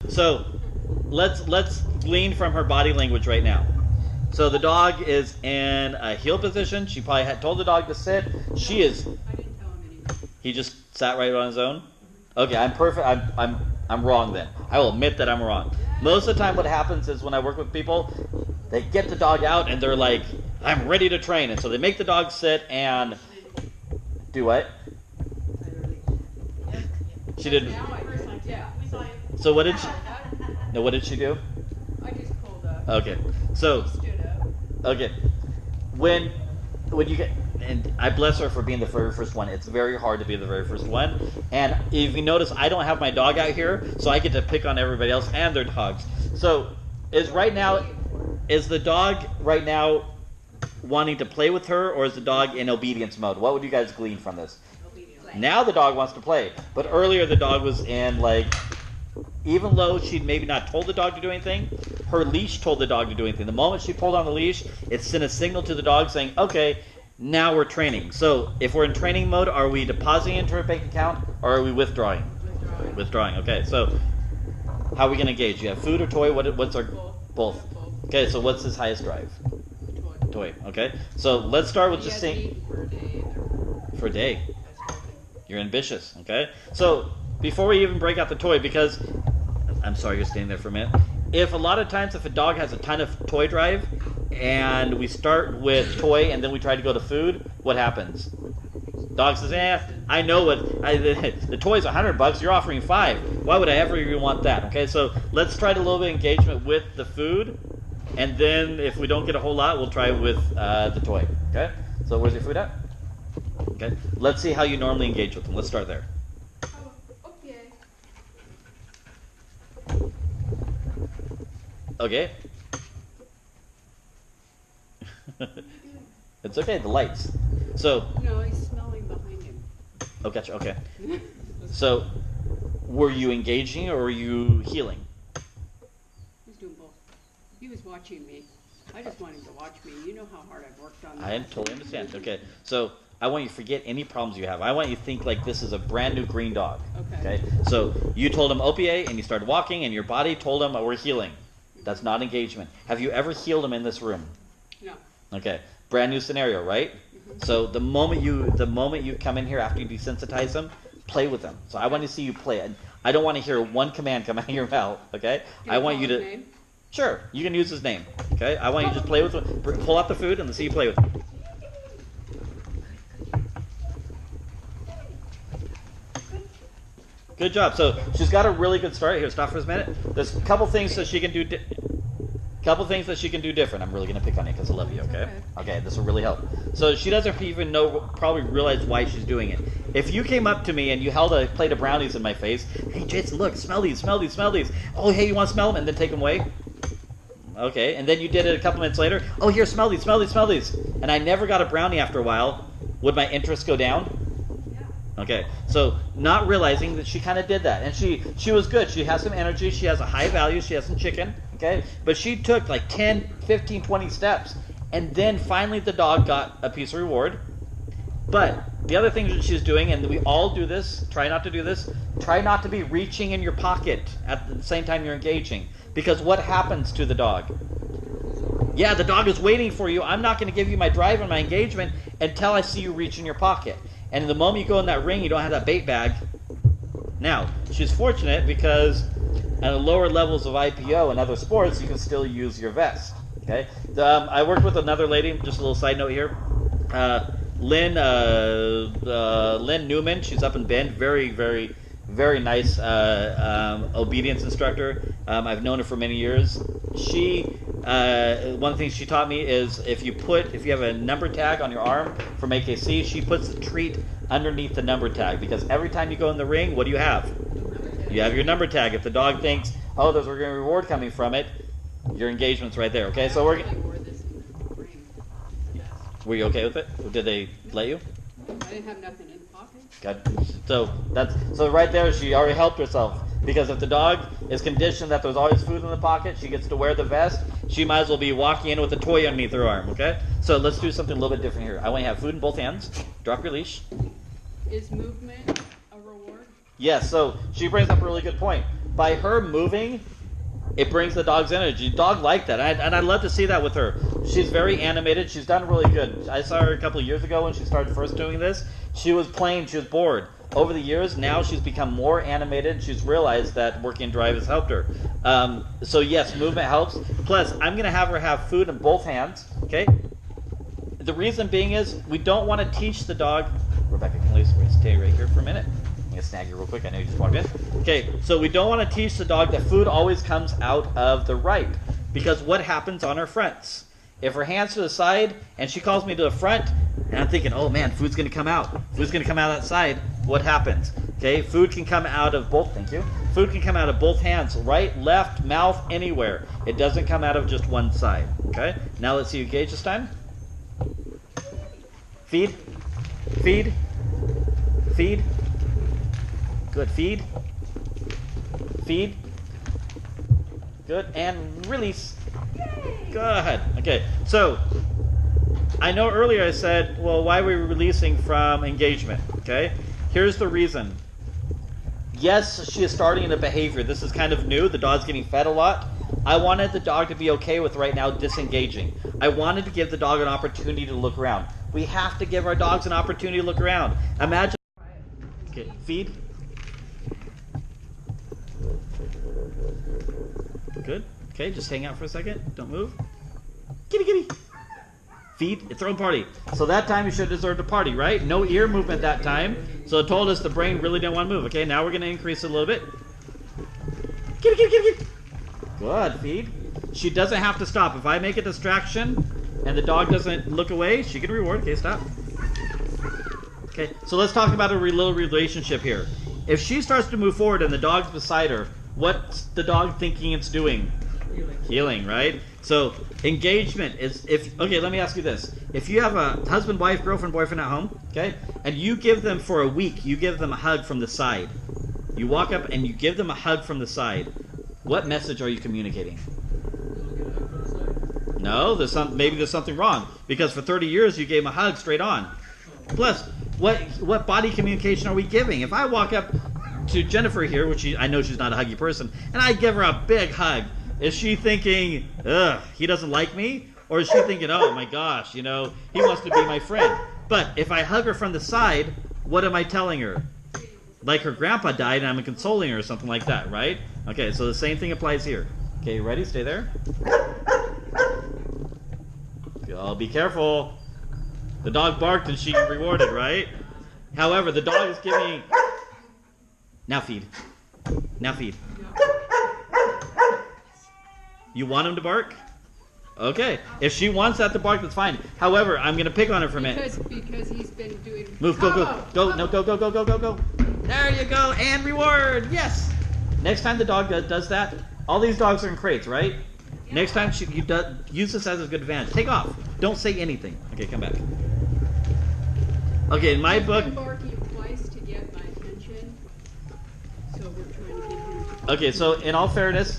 So let's glean from her body language right now. So the dog is in a heel position. She probably had told the dog to sit. She is. I didn't tell him anything. He just sat right on his own. Okay, I'm perfect. I'm wrong then. I will admit that I'm wrong. Most of the time, what happens is when I work with people, they get the dog out and they're like, "I'm ready to train," and so they make the dog sit and do what? She did. Yeah, we saw you. So what did she? No, what did she do? I just pulled up. Okay, so Stood up. okay, when you get, and I bless her for being the very first one. It's very hard to be the very first one. And if you notice, I don't have my dog out here, so I get to pick on everybody else and their dogs. So is the dog right now wanting to play with her, or is the dog in obedience mode? What would you guys glean from this? Now the dog wants to play, but earlier the dog was in, like, even though she'd maybe not told the dog to do anything, her leash told the dog to do anything. The moment she pulled on the leash, it sent a signal to the dog saying, okay, now we're training. So if we're in training mode, are we depositing into her bank account, or are we withdrawing? Withdrawing. Okay, so how are we going to gauge? You have food or toy? What's our... Both. Okay, so what's his highest drive? Toy. Okay, so let's start with just saying... For a day. You're ambitious, okay? So before we even break out the toy, because I'm sorry you're standing there for a minute. If a lot of times if a dog has a ton of toy drive and we start with toy and then we try to go to food, what happens? Dog says, I know the toy's $100, you're offering $5. Why would I ever even want that? Okay, so let's try a little bit of engagement with the food, and then if we don't get a whole lot, we'll try with the toy. Okay, so where's your food at? Okay, let's see how you normally engage with them. Let's start there. Okay. It's okay, the lights. So. No, he's smelling behind him. Oh, gotcha, okay. So, were you engaging or were you healing? He's doing both. He was watching me. I just want him to watch me. You know how hard I've worked on that. I totally understand. Okay, so I want you to forget any problems you have. I want you to think like this is a brand new green dog. Okay? So you told him OPA and you started walking and your body told him, oh, we're healing. That's not engagement. Have you ever healed him in this room? No. Okay, brand new scenario, right? Mm-hmm. So the moment you come in here after you desensitize them, play with them. So I want to see you play. I don't want to hear one command come out of your mouth. Okay? I want you to. Name? Sure, you can use his name. Okay? I want you to just play with him. Pull out the food and let's see you play with him. Good job. So she's got a really good start. Here, stop for a minute. There's a couple things that she can do. Different. I'm really going to pick on you because I love you. Okay. Okay. This will really help. So she doesn't even probably realize why she's doing it. If you came up to me and you held a plate of brownies in my face, hey Jason, look, smell these, smell these, smell these. Oh, hey, you want to smell them and then take them away? Okay. And then you did it a couple minutes later. Oh, here, smell these, smell these, smell these. And I never got a brownie after a while. Would my interest go down? Okay, so not realizing that she kind of did that. And she was good. She has some energy. She has a high value. She has some chicken. Okay, but she took like 10, 15, 20 steps. And then finally the dog got a piece of reward. But the other thing that she's doing, and we all do this, try not to do this, try not to be reaching in your pocket at the same time you're engaging. Because what happens to the dog? Yeah, the dog is waiting for you. I'm not going to give you my drive and my engagement until I see you reach in your pocket. And the moment you go in that ring, you don't have that bait bag. Now, she's fortunate because at the lower levels of IPO and other sports, you can still use your vest. Okay. I worked with another lady. Just a little side note here. Lynn Newman. She's up in Bend. Very, very, very nice obedience instructor. I've known her for many years. One of the things she taught me is if you have a number tag on your arm from AKC, she puts the treat underneath the number tag, because every time you go in the ring, what do you have? You have your number tag. If the dog thinks, oh, there's a reward coming from it, your engagement's right there. Okay, so were you okay with it? Did they let you? I didn't have nothing in the pocket. Good. So right there, she already helped herself. Because if the dog is conditioned that there's always food in the pocket, she gets to wear the vest, she might as well be walking in with a toy underneath her arm, okay? So let's do something a little bit different here. I want you to have food in both hands. Drop your leash. Is movement a reward? Yes, so she brings up a really good point. by her moving, it brings the dog's energy. The dog liked that, and I'd love to see that with her. She's very animated. She's done really good. I saw her a couple of years ago when she started first doing this. She was playing. She was bored. Over the years, now she's become more animated. She's realized that working drive has helped her. So yes, movement helps. Plus, I'm going to have her have food in both hands. Okay. The reason being is we don't want to teach the dog. Rebecca, can you stay right here for a minute? I'm going to snag you real quick. I know you just walked in. Okay, so we don't want to teach the dog that food always comes out of the right. Because what happens on her fronts? If her hand's to the side and she calls me to the front, and I'm thinking, oh man, food's going to come out. Food's going to come out that side. What happens? Okay, food can come out of both, thank you. Food can come out of both hands, right, left, mouth, anywhere. It doesn't come out of just one side. Okay, now let's see you engage this time. Feed. Feed. Feed. Good. Feed. Feed. Good. And release. Good. Okay. So, I know earlier I said, well, why were we releasing from engagement? Okay. Here's the reason. Yes, she is starting the behavior. This is kind of new. The dog's getting fed a lot. I wanted the dog to be okay with right now disengaging. I wanted to give the dog an opportunity to look around. We have to give our dogs an opportunity to look around. Imagine. Okay, feed. Good. Okay, just hang out for a second. Don't move. Kitty, kitty. Feed. It's own party. So that time you should have deserved a party, right? No ear movement that time. So it told us the brain really didn't want to move. Okay, now we're going to increase it a little bit. Kitty, kitty, kitty, kitty. Good. Feed. She doesn't have to stop. If I make a distraction and the dog doesn't look away, she can reward. Okay, stop. Okay, so let's talk about a little relationship here. If she starts to move forward and the dog's beside her, what's the dog thinking it's doing? Healing, right? So engagement is okay, let me ask you this. If you have a husband, wife, girlfriend, boyfriend at home, okay, and you give them for a week, you give them a hug from the side. You walk up and you give them a hug from the side. What message are you communicating? No, maybe there's something wrong. Because for 30 years you gave them a hug straight on. Plus, what body communication are we giving? If I walk up to Jennifer here, which I know she's not a huggy person, and I give her a big hug, is she thinking, ugh, he doesn't like me? Or is she thinking, oh my gosh, he wants to be my friend? But if I hug her from the side, what am I telling her? Like her grandpa died and I'm consoling her or something like that, right? Okay, so the same thing applies here. Okay, you ready? Stay there. Oh, be careful. The dog barked and she rewarded, right? However, the dog is giving... Now feed. Now feed. You want him to bark? Okay. If she wants that to bark, that's fine. However, I'm going to pick on her for a minute. Because he's been doing... Move, go, go. Go, no, go, go, go, go, go, go. There you go, and reward. Yes. Next time the dog does that, all these dogs are in crates, right? Yeah. Next time use this as a good advantage. Take off. Don't say anything. Okay, come back. Okay, in my book... He's been barking twice to get my attention, so we're trying to get him... Okay, so in all fairness...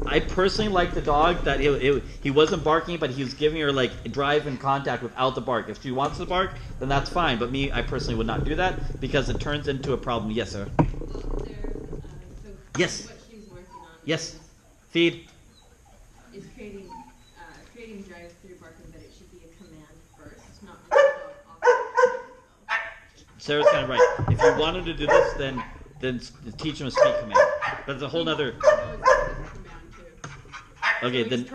I personally like the dog that he wasn't barking, but he was giving her like drive and contact without the bark. If she wants to bark, then that's fine. But me, I personally would not do that because it turns into a problem. Yes, sir. Well, Yes. What she's working on. Yes. Feed. Is creating drive through barking, but it should be a command first, not just the dog off. Sarah's kind of right. If you want him to do this, then teach him a speak command. But it's a whole nother. Okay, then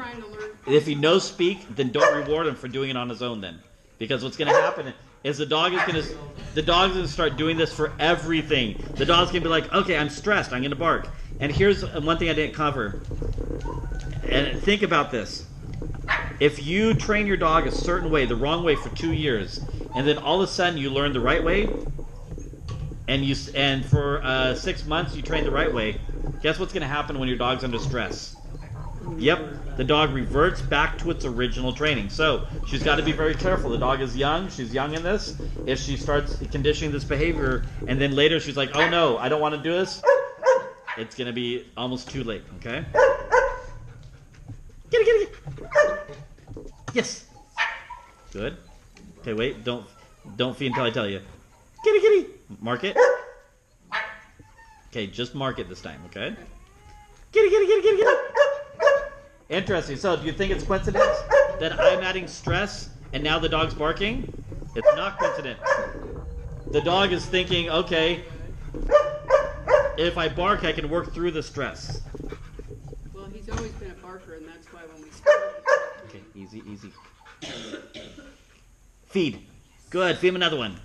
if he knows speak, then don't reward him for doing it on his own then. Because what's going to happen is the dog's going to start doing this for everything. The dog's going to be like, okay, I'm stressed, I'm going to bark. And here's one thing I didn't cover. And think about this. If you train your dog a certain way, the wrong way for 2 years, and then all of a sudden you learn the right way, and for 6 months you train the right way, guess what's going to happen when your dog's under stress? Yep, the dog reverts back to its original training. So she's got to be very careful. The dog is young. She's young in this. If she starts conditioning this behavior and then later she's like, oh no, I don't want to do this, it's going to be almost too late, okay? Get it. Yes. Good. Okay, wait. Don't feed until I tell you. Kitty. Mark it. Okay, just mark it this time, okay? Kitty, kitty, kitty, kitty, kitty. Interesting. So, do you think it's coincidence that I'm adding stress and now the dog's barking? It's not coincidence. The dog is thinking, okay, if I bark, I can work through the stress. Well, he's always been a barker, and that's why when we started. Okay, easy, easy. Feed. Good. Feed him another one.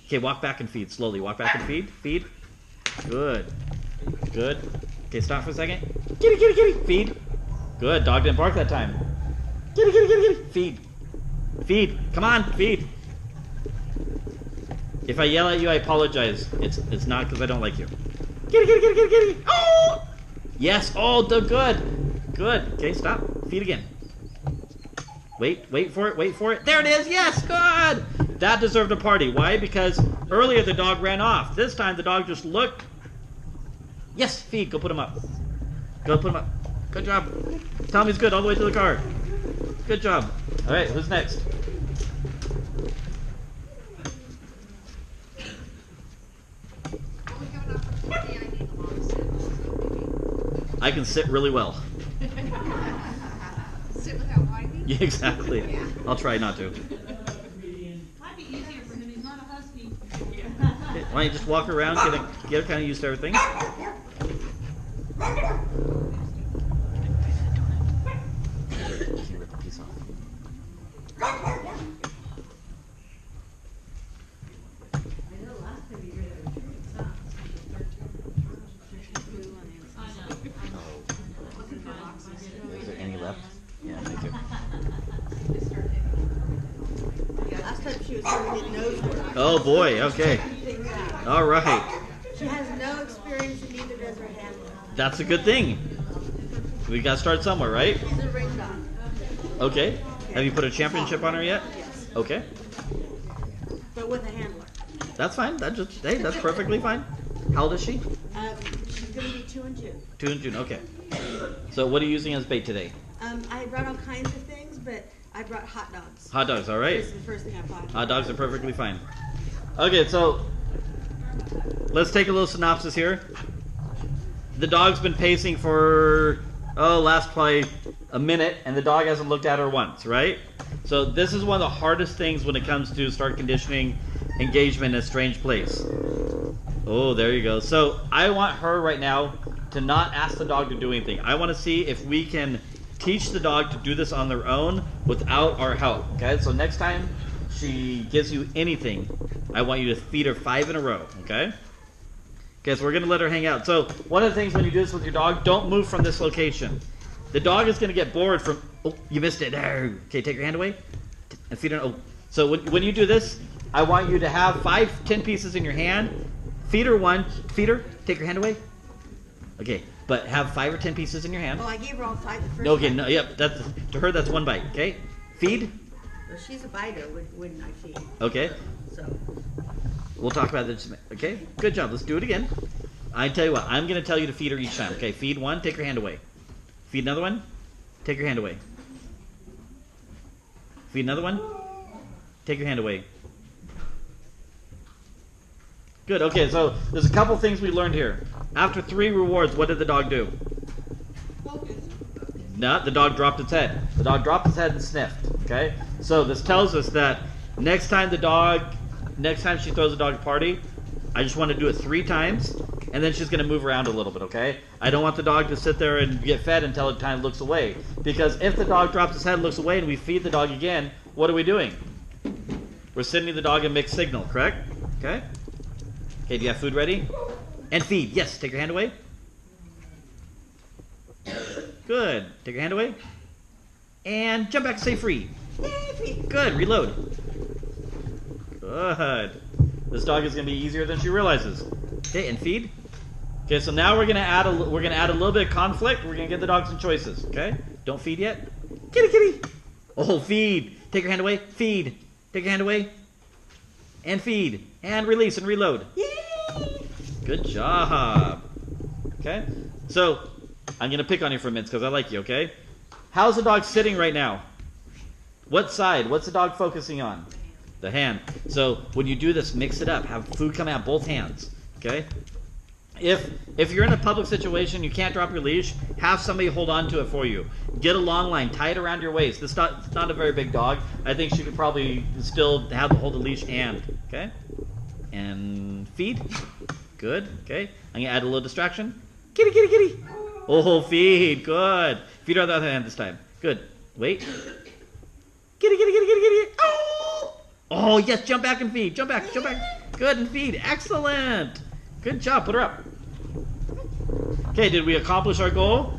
Okay, walk back and feed. Slowly. Walk back and feed. Feed. Good. Good. Okay, stop for a second. Kitty, kitty, kitty. Feed. Good. Dog didn't bark that time. Kitty, kitty, kitty, kitty. Feed. Feed. Come on, feed. If I yell at you, I apologize. It's not because I don't like you. Kitty, kitty, kitty, kitty, kitty. Oh! Yes. Oh, good. Good. Okay, stop. Feed again. Wait for it. Wait for it. There it is. Yes, good. That deserved a party. Why? Because earlier the dog ran off. This time the dog just looked. Yes, feed. Go put him up. Go put him up. Good job. Tommy's good all the way to the car. Good job. All right, who's next? I can sit really well. Sit without whining? Yeah, exactly. Yeah. I'll try not to. Might be easier for him. He's not a husky. Okay, why don't you just walk around, get kind of used to everything. Is there any left? Yeah, thank you. Yeah, last time she was here, we didn't know. Oh boy, okay. All right. She has no experience and neither does her handler. That's a good thing. We got to start somewhere, right? She's a ring dog. Okay. Have you put a championship on her yet? Yes, Okay. but with a handler. That's fine. Hey, that's perfectly fine. How old is she? She's going to be 2 and 2. 2 in June. Okay. So what are you using as bait today? I brought all kinds of things, but I brought hot dogs. Hot dogs. All right. This is the first thing I bought. Hot dogs are perfectly fine. Okay, so let's take a little synopsis here. The dog's been pacing for, last probably a minute, and the dog hasn't looked at her once, right? So this is one of the hardest things when it comes to start conditioning engagement in a strange place. Oh, there you go. So I want her right now to not ask the dog to do anything. I want to see if we can teach the dog to do this on their own without our help. Okay, so next time she gives you anything, I want you to feed her 5 in a row. Okay? Okay, so we're going to let her hang out. So one of the things when you do this with your dog, don't move from this location. The dog is going to get bored from... Oh, you missed it. Okay, take your hand away. And feed her... Oh. So when you do this, I want you to have 5-10 pieces in your hand. Feed her one. Feed her. Take your hand away. Okay, but have 5 or 10 pieces in your hand. Oh, I gave her all 5 the first Okay, time. no, yep. That's, to her, that's 1 bite. Okay? Feed. Well, she's a biter, wouldn't I feed? Okay. So, We'll talk about this. Okay? Good job. Let's do it again. I tell you what. I'm going to tell you to feed her each time. Okay? Feed 1. Take your hand away. Feed another one. Take your hand away. Feed another one. Take your hand away. Good. Okay, so there's a couple things we learned here. After 3 rewards, what did the dog do? No, the dog dropped its head. The dog dropped its head and sniffed. Okay? So this tells us that next time she throws a dog a party, I just want to do it 3 times, and then she's going to move around a little bit, okay? I don't want the dog to sit there and get fed until it kind of looks away. Because if the dog drops its head and looks away and we feed the dog again, what are we doing? We're sending the dog a mixed signal, correct? Okay? Okay, do you have food ready? And feed. Yes, take your hand away. Good. Take your hand away. And jump back and stay free. Good. Reload. Good. This dog is going to be easier than she realizes. Okay, and feed. Okay, so now we're going to add a little bit of conflict. We're going to give the dog some choices. Okay? Don't feed yet. Kitty, kitty. Oh, feed. Take your hand away. Feed. Take your hand away. And feed. And release and reload. yay! Good job. Okay? So, I'm going to pick on you for a minute because I like you, okay? How's the dog sitting right now? What side? What's the dog focusing on? The hand. So, when you do this, mix it up. Have food come out both hands. Okay? If you're in a public situation, you can't drop your leash, have somebody hold on to it for you. Get a long line, tie it around your waist. It's not a very big dog. I think she could probably still have to hold the leash okay? And feed. Good, okay. I'm gonna add a little distraction. Kitty, kitty, kitty. Oh, feed, good. Feed her on the other hand this time. Good, wait. Kitty, kitty, kitty, kitty, kitty. Oh, yes, jump back and feed. Jump back, jump back. Good, and feed, excellent. Good job, put her up. Okay, did we accomplish our goal?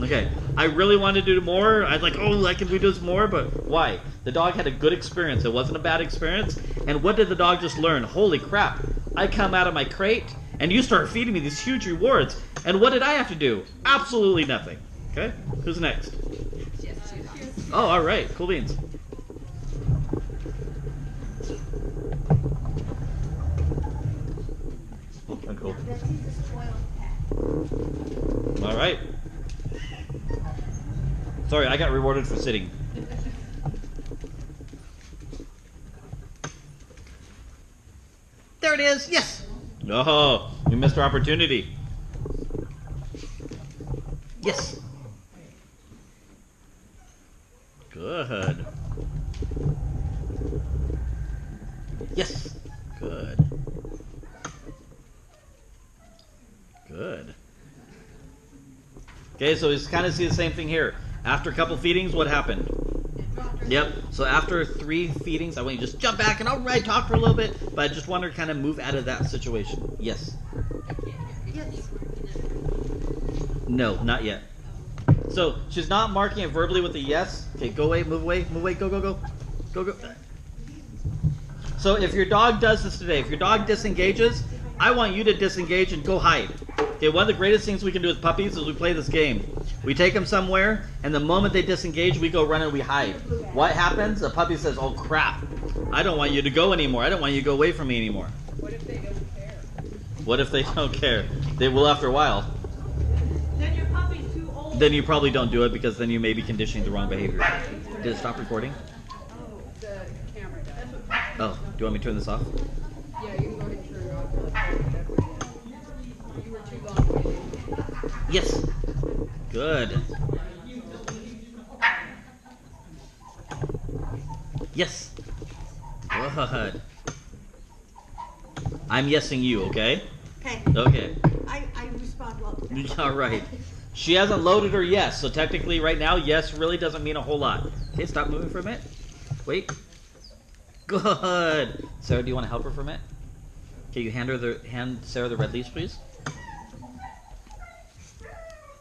Okay, I really wanted to do more. I was like, oh, can we do this more? But why? The dog had a good experience. It wasn't a bad experience. And what did the dog just learn? Holy crap. I come out of my crate, and you start feeding me these huge rewards. And what did I have to do? Absolutely nothing. Okay, who's next? Oh, all right, cool beans. Cool. All right. Sorry, I got rewarded for sitting. There it is. Yes. Oh, you missed our opportunity. Yes. Good. Yes. Good. Good. Okay, so we kind of see the same thing here. After a couple feedings, what happened? Yep. So after 3 feedings, I want you to just jump back and all right, talk for a little bit, but I just want her to kind of move out of that situation. Yes. No, not yet. So she's not marking it verbally with a yes. Okay, go away, move away, go, go, go. Go, go. So if your dog does this today, if your dog disengages, I want you to disengage and go hide. Okay, one of the greatest things we can do with puppies is we play this game. We take them somewhere, and the moment they disengage, we go run and we hide. What happens? The puppy says, oh crap, I don't want you to go anymore. I don't want you to go away from me anymore. What if they don't care? What if they don't care? They will after a while. Then your puppy's too old. Then you probably don't do it because then you may be conditioning the wrong behavior. Did it stop recording? The camera does. Oh, do you want me to turn this off? Yeah, you can go ahead and turn it off. You were too long waiting. Yes. Good. Yes. Good. I'm yesing you, okay? Okay. Okay. I respond well to that. All right. She hasn't loaded her yes, so technically right now, yes really doesn't mean a whole lot. Okay, stop moving for a minute. Wait. Good. Sarah, do you want to help her for a minute? Okay, you hand Sarah the red leash, please.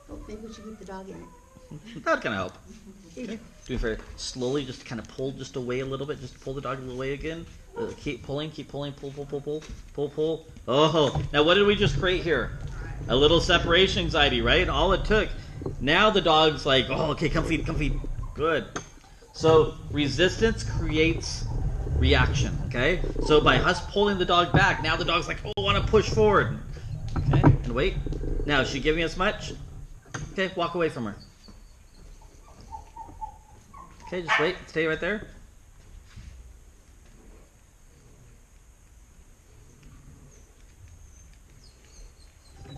Oh, maybe we should keep the dog in it. That would kind of help. Okay. Do it very slowly, just kind of pull just away a little bit. Just pull the dog a little away again. Keep pulling, pull, pull. Oh, now what did we just create here? A little separation anxiety, right? All it took. Now the dog's like, oh, okay, come feed. Good. So resistance creates reaction, okay? So by us pulling the dog back, now the dog's like, oh, I want to push forward. Okay, and wait. Now, is she giving us much? Okay, walk away from her. Okay, just wait. Stay right there.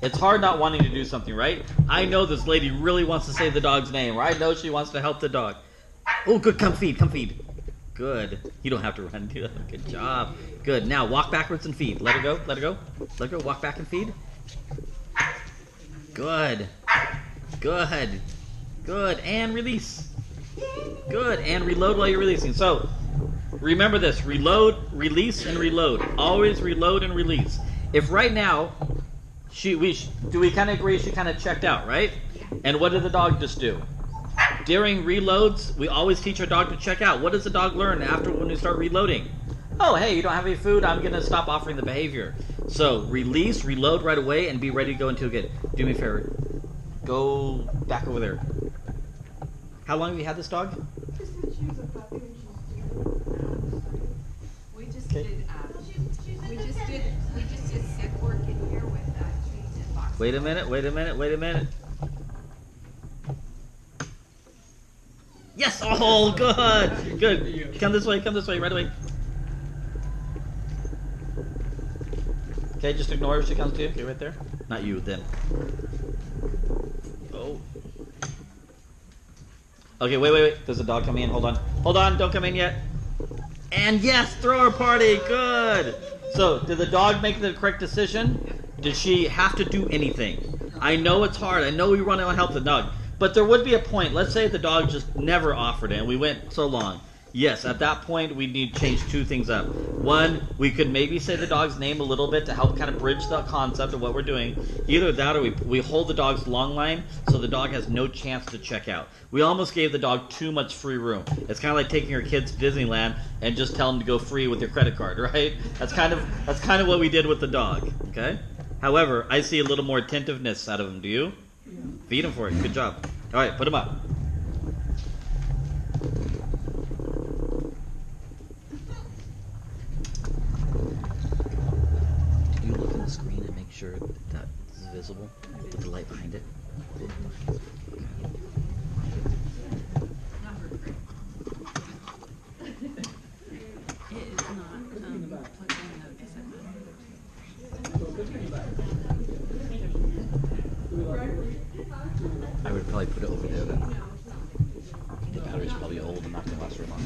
It's hard not wanting to do something, right? I know this lady really wants to say the dog's name, or I know she wants to help the dog. Oh, good. Come feed. Good. You don't have to run, do that. Good job. Good. Now, walk backwards and feed. Let her go. Let her go. Walk back and feed. Good. And release. Good. And reload while you're releasing. So, remember this. Reload, release, and reload. Always reload and release. If right now, do we kind of agree she kind of checked out, right? And what did the dog just do? During reloads, we always teach our dog to check out. What does the dog learn after when we start reloading? Oh, hey, you don't have any food. I'm going to stop offering the behavior. So, release, reload right away, and be ready to go into a good. Do me a favor. Go back over there. How long have you had this dog? We just did sick work in here with treats and boxes. Wait a minute. Yes! Oh, good. Come this way, right away. Okay, just ignore her if she comes to you. Okay, right there. Not you, them. Oh. Okay, wait. There's a dog coming in. Hold on, don't come in yet. And yes, thrower party, good. So, did the dog make the correct decision? Did she have to do anything? I know it's hard. I know we want to help the dog. But there would be a point. Let's say the dog just never offered it and we went so long. Yes, at that point, we need to change two things up. One, we could maybe say the dog's name a little bit to help kind of bridge the concept of what we're doing. Either that or we hold the dog's long line so the dog has no chance to check out. We almost gave the dog too much free room. It's kind of like taking your kids to Disneyland and just tell them to go free with your credit card, right? That's kind of what we did with the dog, okay? However, I see a little more attentiveness out of him. Do you? Yeah. Feed him for it. Good job. All right, put him up. Do you look at the screen and make sure that it's visible with the light behind it? I would probably put it over there then. The battery's probably old and not going to last very long.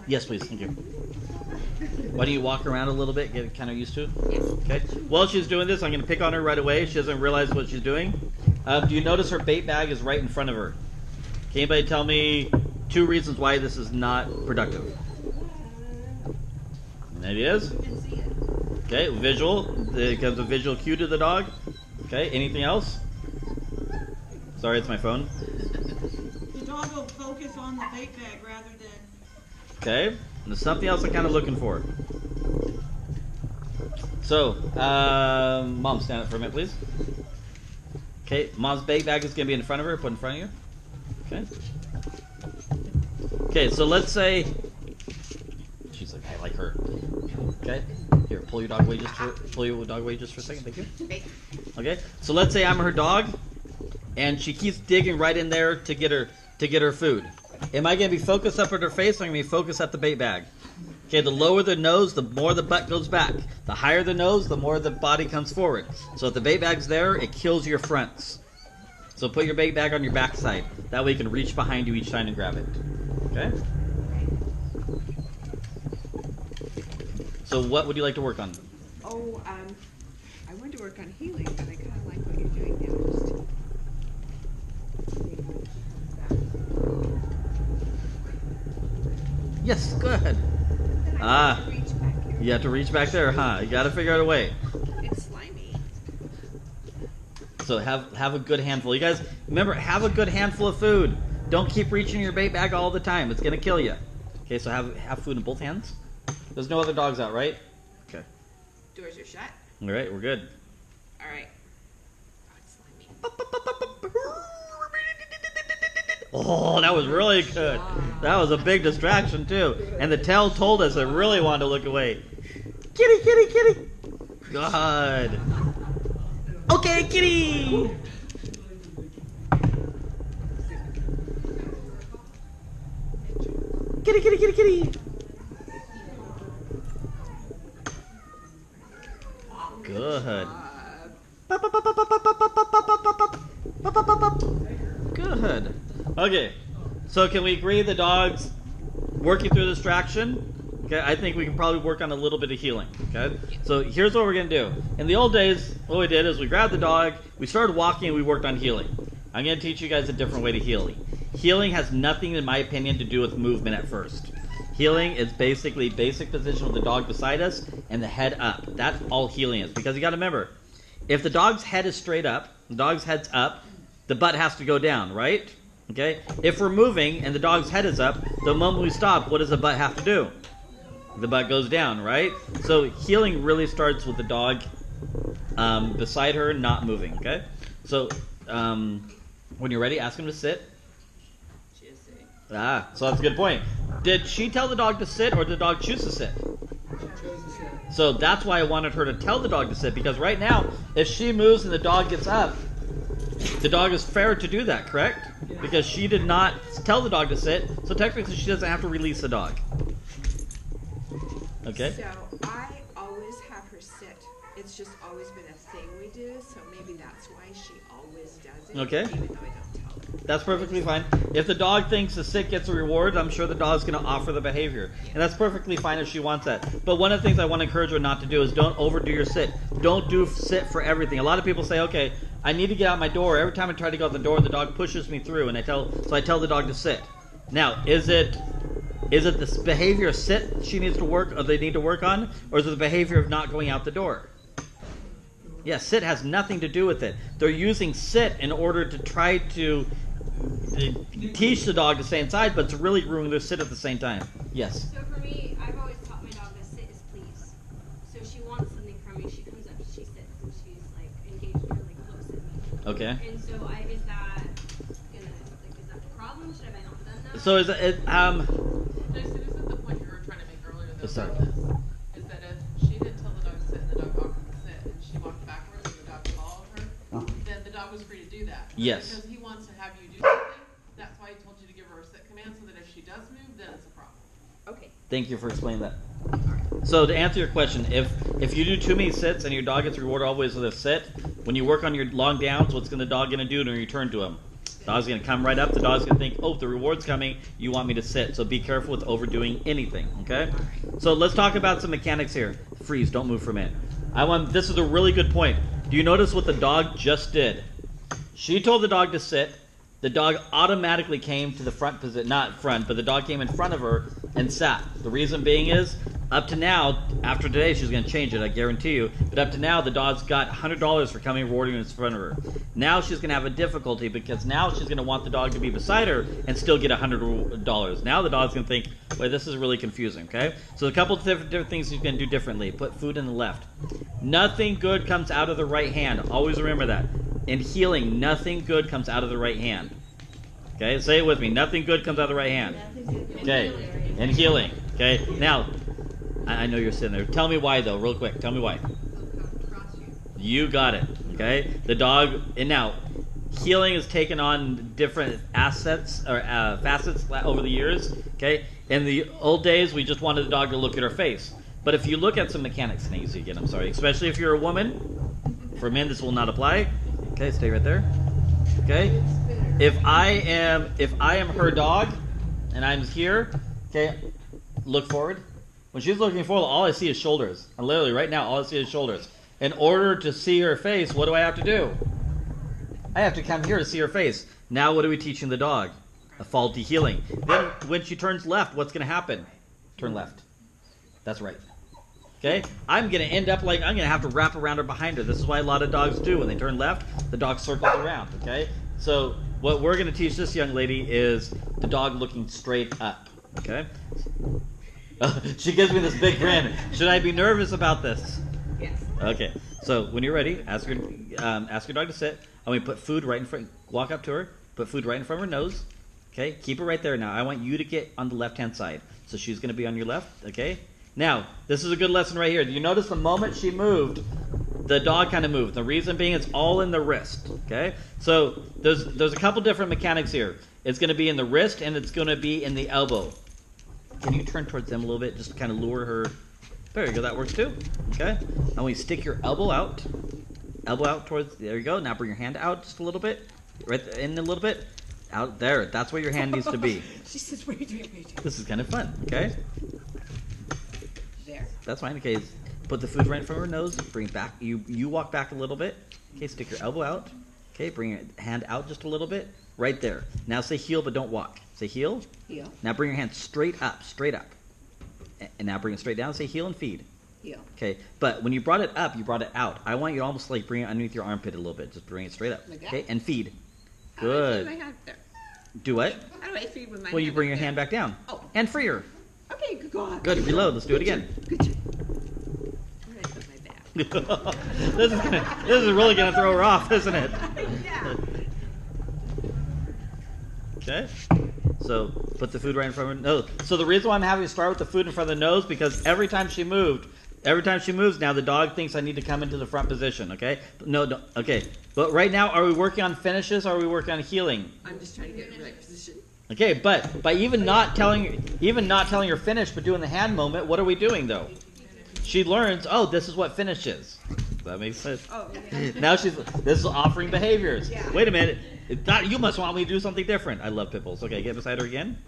Yes, please. Thank you. Why don't you walk around a little bit, get kind of used to it? Yes. Okay. While she's doing this, I'm going to pick on her right away. She doesn't realize what she's doing. Do you notice her bait bag is right in front of her? Can anybody tell me 2 reasons why this is not productive? Any ideas? Okay, visual. It becomes a visual cue to the dog. Okay, anything else? Sorry, it's my phone. The dog will focus on the bait bag rather than... Okay, and there's something else I'm kind of looking for. So, Mom, stand up for a minute, please. Okay, Mom's bait bag is going to be in front of her. Put in front of you. Okay. Okay, so let's say... She's like, I like her. Okay, here, pull your dog away just for a second. Thank you. Okay, so let's say I'm her dog, and she keeps digging right in there to get her food. Am I going to be focused up at her face, or am I going to be focused at the bait bag? Okay, the lower the nose, the more the butt goes back. The higher the nose, the more the body comes forward. So if the bait bag's there, it kills your fronts. So put your bait bag on your backside. That way you can reach behind you each time and grab it. Okay? So what would you like to work on? Oh, I want to work on healing, but I kind of like what you're doing now. Yes, go ahead. You have to reach back there, huh? You got to figure out a way. It's slimy. So have a good handful. You guys, remember, have a good handful of food. Don't keep reaching your bait bag all the time. It's gonna kill you. Okay, so have food in both hands. There's no other dogs out, right? Okay. Doors are shut. All right, we're good. All right. Oh, it's slimy. Oh, that was really good. That was a big distraction too. And the tail told us it really wanted to look away. Kitty, kitty, kitty. Good. Okay, kitty. Kitty, kitty, kitty, kitty. Good. Good. Okay. So can we agree the dog's working through distraction? Okay, I think we can probably work on a little bit of healing. Okay? So here's what we're going to do. In the old days, what we did is we grabbed the dog, we started walking, and we worked on healing. I'm going to teach you guys a different way to heal. Healing has nothing, in my opinion, to do with movement at first. Healing is basically basic position with the dog beside us and the head up. That's all healing is. Because you got to remember, if the dog's head is straight up, the dog's head's up, the butt has to go down, right? Okay? If we're moving and the dog's head is up, the moment we stop, what does the butt have to do? The butt goes down, right? So healing really starts with the dog beside her, not moving, okay? So when you're ready, ask him to sit. She is sitting. So that's a good point. Did she tell the dog to sit, or did the dog choose to sit? So that's why I wanted her to tell the dog to sit, because right now, if she moves and the dog gets up, the dog is fair to do that, correct? Because she did not tell the dog to sit, so technically she doesn't have to release the dog. Okay? So I always have her sit. It's just always been a thing we do, so maybe that's why she always does it. Okay. Even though I don't tell her. That's perfectly fine. If the dog thinks the sit gets a reward, I'm sure the dog's going to offer the behavior. And that's perfectly fine if she wants that. But one of the things I want to encourage her not to do is don't overdo your sit. Don't do sit for everything. A lot of people say, okay, I need to get out my door. Every time I try to go out the door, the dog pushes me through, and I tell the dog to sit. Now, is it this behavior of sit she needs to work, or they need to work on, or is it the behavior of not going out the door? Yeah, sit has nothing to do with it. They're using sit in order to try to teach the dog to stay inside, but to really ruin their sit at the same time. Yes. So for me, I've always taught my dog to sit is please. So she wants something from me, she comes up, she sits, and she's like engaged really close at me. Okay. And so is that the problem? Should I not done that? So is Jason, isn't the point you were trying to make earlier though, Sorry. about this, is that if she didn't tell the dog to sit and the dog offered to sit and she walked backwards and the dog followed her, then the dog was free to do that. Yes. Because he wants to have you do something, that's why he told you to give her a sit command, so that if she does move, then it's a problem. Okay. Thank you for explaining that. So to answer your question, if you do too many sits and your dog gets rewarded always with a sit, when you work on your long downs, what's the dog going to do when you return to him? The dog's going to come right up. The dog's going to think, oh, the reward's coming. You want me to sit. So be careful with overdoing anything, okay? So let's talk about some mechanics here. Freeze. Don't move for a minute. This is a really good point. Do you notice what the dog just did? She told the dog to sit. The dog automatically came to the front position. Not front, but the dog came in front of her and sat. The reason being is, up to now, after today, she's going to change it, I guarantee you. But up to now, the dog's got $100 for coming rewarding in front of her. Now she's going to have a difficulty because now she's going to want the dog to be beside her and still get $100. Now the dog's going to think, wait, this is really confusing, okay? So a couple of different things you can do differently. Put food in the left. Nothing good comes out of the right hand. Always remember that. In healing, nothing good comes out of the right hand. Okay, say it with me. Nothing good comes out of the right hand. Okay, in healing. Okay, now, I know you're sitting there. Tell me why, though, real quick. Tell me why. You got it. Okay, the dog, and now, healing has taken on different assets or facets over the years. Okay, in the old days, we just wanted the dog to look at our face. But if you look at some mechanics things again, I'm sorry, especially if you're a woman. For men, this will not apply. Okay, stay right there. Okay, if I am her dog, and I'm here, okay, look forward. When she's looking forward, all I see is shoulders. And literally, right now, all I see is shoulders. In order to see her face, what do I have to do? I have to come here to see her face. Now, what are we teaching the dog? A faulty healing. Then, when she turns left, what's going to happen? Turn left. That's right. Okay? I'm going to end up like, I'm going to have to wrap around her behind her. This is why a lot of dogs do. When they turn left, the dog circles around. Okay? So, what we're going to teach this young lady is the dog looking straight up. Okay? She gives me this big grin. Should I be nervous about this? Yes. Okay. So, when you're ready, ask your dog to sit. And we put food right in front. Walk up to her. Put food right in front of her nose. Okay? Keep her right there now. I want you to get on the left-hand side. So, she's going to be on your left. Okay? Now, this is a good lesson right here. You notice the moment she moved, the dog kind of moved. The reason being it's all in the wrist. Okay? So, there's a couple different mechanics here. It's going to be in the wrist and it's going to be in the elbow. Can you turn towards them a little bit just to kind of lure her? There you go. That works too. Okay? Now, when you stick your elbow out towards, there you go. Now, bring your hand out just a little bit. Right in a little bit. Out there. That's where your hand needs to be. She says, wait. This is kind of fun. Okay? There. That's fine. Okay, put the food right in front of her nose. Bring it back. You walk back a little bit. Okay, stick your elbow out. Okay, bring your hand out just a little bit. Right there. Now say heel, but don't walk. Say heel. Heel. Now bring your hand straight up. And now bring it straight down. Say heel and feed. Heel. Okay, but when you brought it up, you brought it out. I want you to almost like bring it underneath your armpit a little bit. Just bring it straight up. Like that? Okay, and feed. How do I Good. feed my hand there? Do what? How do I feed with my hand? Well, you bring your up hand there? back down. Oh. And free her. Okay, good God. Good. Reload. Let's do it again. Good job. Where did I put my back? This is really gonna throw her off, isn't it? Yeah. Okay. So put the food right in front of her nose. So the reason why I'm having to start with the food in front of the nose, because every time she moves now, the dog thinks I need to come into the front position, okay? No, okay. But right now, are we working on finishes or are we working on healing? I'm just trying to get in the right position. Okay, but by even not telling her finish, but doing the hand moment, what are we doing though? She learns, oh, this is what finish is. That makes sense. Oh, yeah. Now this is offering behaviors. Yeah. Wait a minute. You must want me to do something different. I love pit bulls. Okay, get beside her again.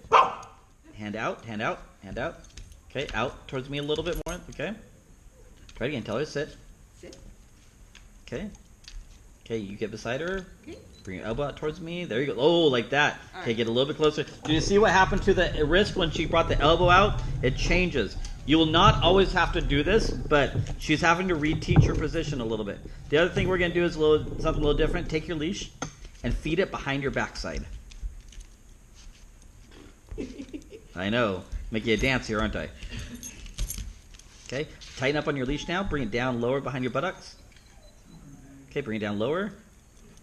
Hand out, hand out, hand out. Okay, out towards me a little bit more. Okay. Try it again. Tell her to sit. Sit. Okay. Okay, you get beside her. Okay. Bring your elbow out towards me. There you go. Oh, like that. All Okay, right. get a little bit closer. Do you see what happened to the wrist when she brought the elbow out? It changes. You will not always have to do this, but she's having to reteach her position a little bit. The other thing we're going to do is something a little different. Take your leash and feed it behind your backside. I know. Make you a dance here, aren't I? Okay. Tighten up on your leash now. Bring it down lower behind your buttocks. Okay, bring it down lower.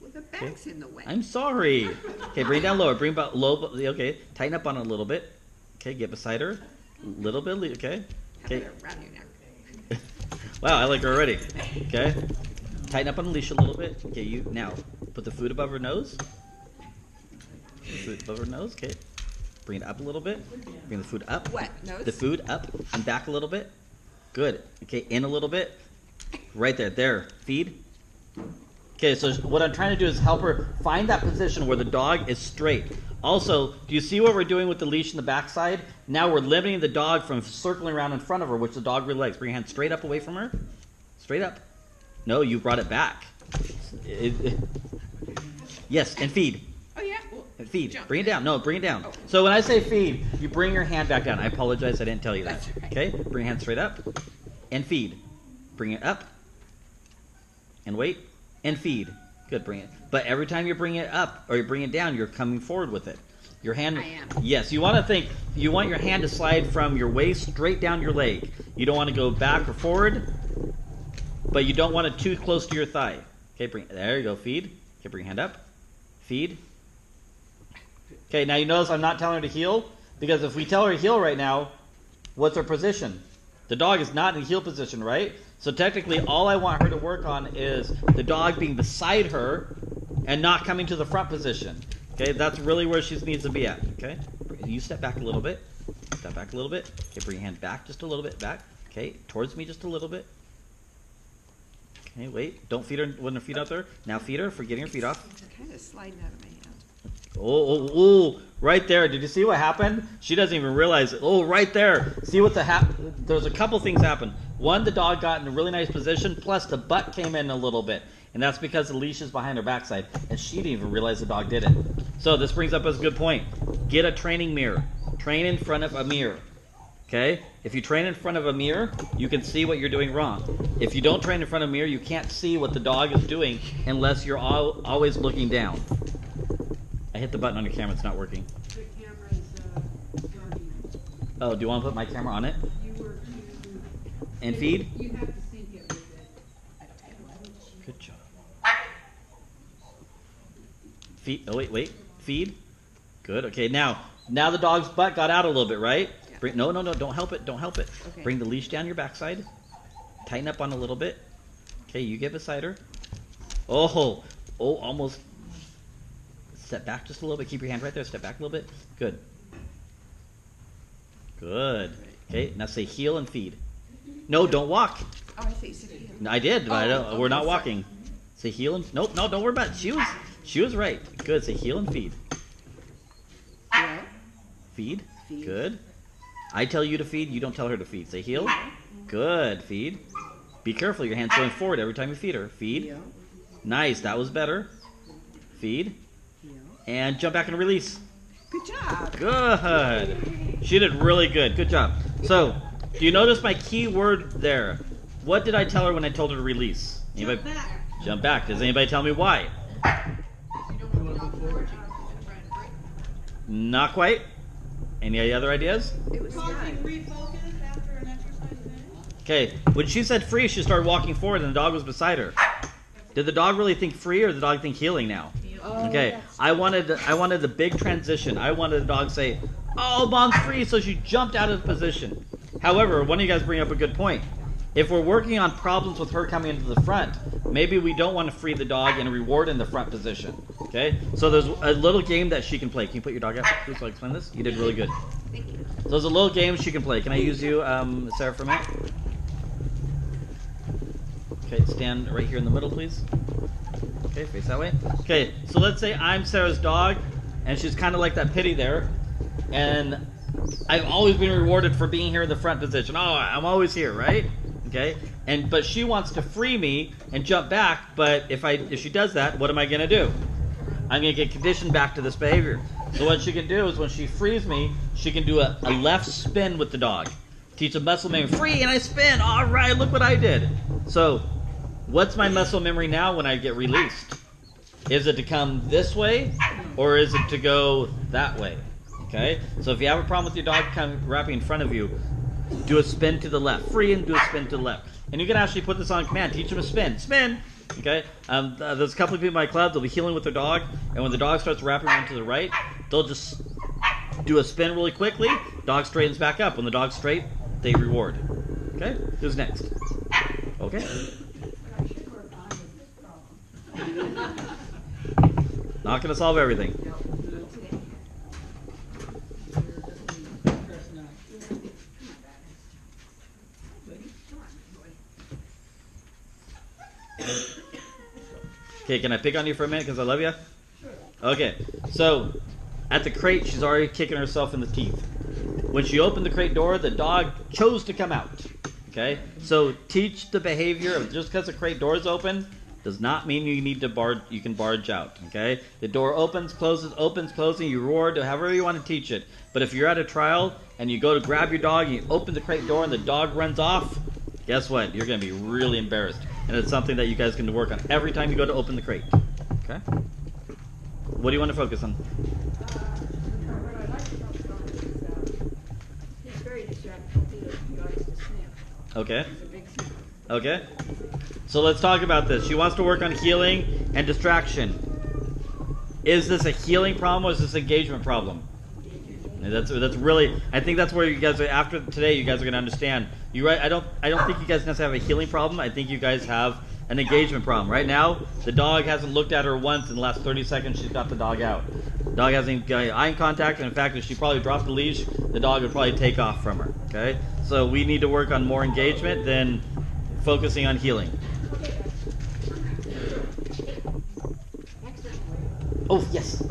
Well, the back's in the way. I'm sorry. Okay, bring it down lower. Bring about low. Okay, tighten up on it a little bit. Okay, get beside her. Little bit. Okay. How Okay. about around your neck? Wow, I like her already. Okay. Tighten up on the leash a little bit. Okay, you now put the food above her nose. Put the food above her nose. Okay. Bring it up a little bit. Bring the food up. What? Nose? The food up and back a little bit. Good. Okay, in a little bit. Right there. There. Feed. Okay, so what I'm trying to do is help her find that position where the dog is straight. Also, do you see what we're doing with the leash in the backside? Now we're limiting the dog from circling around in front of her, which the dog really likes. Bring your hand straight up away from her. Straight up. No, you brought it back. Yes, and feed. Oh, yeah. Well, And feed. jump. Bring it down. No, bring it down. Oh. So when I say feed, you bring your hand back down. I apologize, I didn't tell you that. That's right. Okay? Bring your hand straight up. And feed. Bring it up. And wait. And feed. Good, bring it. But every time you bring it up or you bring it down, you're coming forward with it. Your hand. I am. Yes, you want your hand to slide from your waist straight down your leg. You don't want to go back or forward, but you don't want it too close to your thigh. Okay, there you go, feed. Okay, bring your hand up. Feed. Okay, now you notice I'm not telling her to heel, because if we tell her to heel right now, what's her position? The dog is not in heel position, right? So technically, all I want her to work on is the dog being beside her and not coming to the front position. Okay, that's really where she needs to be at. Okay, you step back a little bit. Step back a little bit. Okay, bring your hand back just a little bit. Back. Okay, towards me just a little bit. Okay, wait. Don't feed her when her feet out there. Now feed her for getting her feet off. It's kind of sliding out of my hand. Oh, right there. Did you see what happened? She doesn't even realize it. Oh, right there. See what there's a couple things happen. One, the dog got in a really nice position, plus the butt came in a little bit. And that's because the leash is behind her backside. And she didn't even realize the dog did it. So this brings up a good point. Get a training mirror. Train in front of a mirror. Okay? If you train in front of a mirror, you can see what you're doing wrong. If you don't train in front of a mirror, you can't see what the dog is doing unless you're always looking down. I hit the button on your camera, it's not working. The camera's starting. Oh, do you want to put my camera on it? You were to. And feed? You have to sync it with it. Good job. Feed. Oh, wait. Feed. Good. Okay, now the dog's butt got out a little bit, right? Yeah. No. Don't help it. Okay. Bring the leash down your backside. Tighten up on a little bit. Okay, you get beside her. Oh, almost. Step back just a little bit. Keep your hand right there. Step back a little bit. Good. Okay, now say heel and feed. No, don't walk. Oh, I see. Sit here. No, I did, but I don't. Oh, We're not okay, walking. Say heel and no, don't worry about it. She was right. Good. Say heel and feed. Yeah. Feed. Feed. Good. I tell you to feed. You don't tell her to feed. Say heel. Good. Feed. Be careful. Your hand's going forward every time you feed her. Feed. Yeah. Nice. That was better. Feed. Yeah. And jump back and release. Good job. Good. She did really good. Good job. So, do you notice my key word there? What did I tell her when I told her to release? Anybody? Jump back. Jump back. Does anybody tell me why? You don't want to go forward, you can try and break. Not quite. Any other ideas? It was Causing fun. refocus after an exercise finish. Okay. When she said free, she started walking forward and the dog was beside her. Did the dog really think free or did the dog think healing now? Okay, I wanted the big transition. I wanted the dog to say, "Oh, mom's free," so she jumped out of the position. However, one of you guys bring up a good point. If we're working on problems with her coming into the front, maybe we don't want to free the dog and reward in the front position. Okay, so there's a little game that she can play. Can you put your dog out, please, so I explain this? You did really good. Thank you. So there's a little game she can play. Can I use you, Sarah, for a minute? Okay, stand right here in the middle, please. Okay, face that way. Okay, so let's say I'm Sarah's dog, and she's kind of like that pitty there, and I've always been rewarded for being here in the front position. Oh, I'm always here, right? Okay, but she wants to free me and jump back. But if she does that, what am I gonna do? I'm gonna get conditioned back to this behavior. So what she can do is when she frees me, she can do a left spin with the dog. Teach a muscle memory. Free and I spin. All right, look what I did. So what's my muscle memory now when I get released? Is it to come this way or is it to go that way? Okay, so if you have a problem with your dog wrapping in front of you, do a spin to the left. Free and do a spin to the left. And you can actually put this on command. Teach them a spin. Spin! Okay? There's a couple of people in my club, they'll be healing with their dog, and when the dog starts wrapping around to the right, they'll just do a spin really quickly. Dog straightens back up. When the dog's straight, they reward. Okay? Who's next? Okay. Not going to solve everything. Okay, can I pick on you for a minute because I love you? Okay, so at the crate, she's already kicking herself in the teeth. When she opened the crate door, the dog chose to come out. Okay, so teach the behavior of just because the crate door is open does not mean you need to you can barge out. Okay, the door opens, closing. You reward, however you want to teach it. But if you're at a trial and you go to grab your dog and you open the crate door and the dog runs off, guess what? You're going to be really embarrassed. And it's something that you guys can work on every time you go to open the crate. Okay? What do you want to focus on? What I'd like to focus on is he's very distracted. He likes to sniff. Okay. He's a big sniffer. Okay. So let's talk about this. She wants to work on healing and distraction. Is this a healing problem or is this an engagement problem? And that's really, I think that's where you guys are, after today you guys are going to understand. You're right. I don't think you guys necessarily have a healing problem. I think you guys have an engagement problem. Right now, the dog hasn't looked at her once in the last 30 seconds she's got the dog out. The dog hasn't got eye contact, and in fact, if she probably dropped the leash, the dog would probably take off from her. Okay? So we need to work on more engagement than focusing on healing. Oh, yes.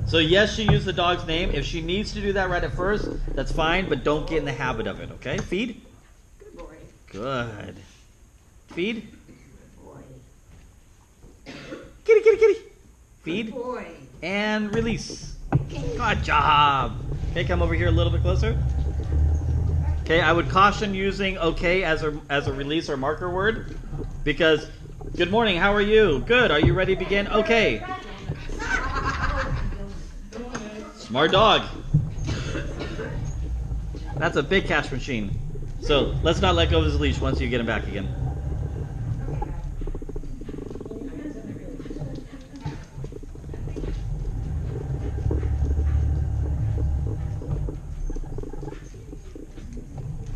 So yes, she used the dog's name. If she needs to do that right at first, that's fine, but don't get in the habit of it, okay? Feed. Good boy. Good. Feed. Good boy. Kitty, kitty, kitty. Feed. Good boy. And release. Good job. Okay, come over here a little bit closer. Okay, I would caution using okay as a release or marker word, because good morning, how are you? Good, are you ready to begin? Okay. Smart dog. That's a big cash machine. So let's not let go of his leash once you get him back again.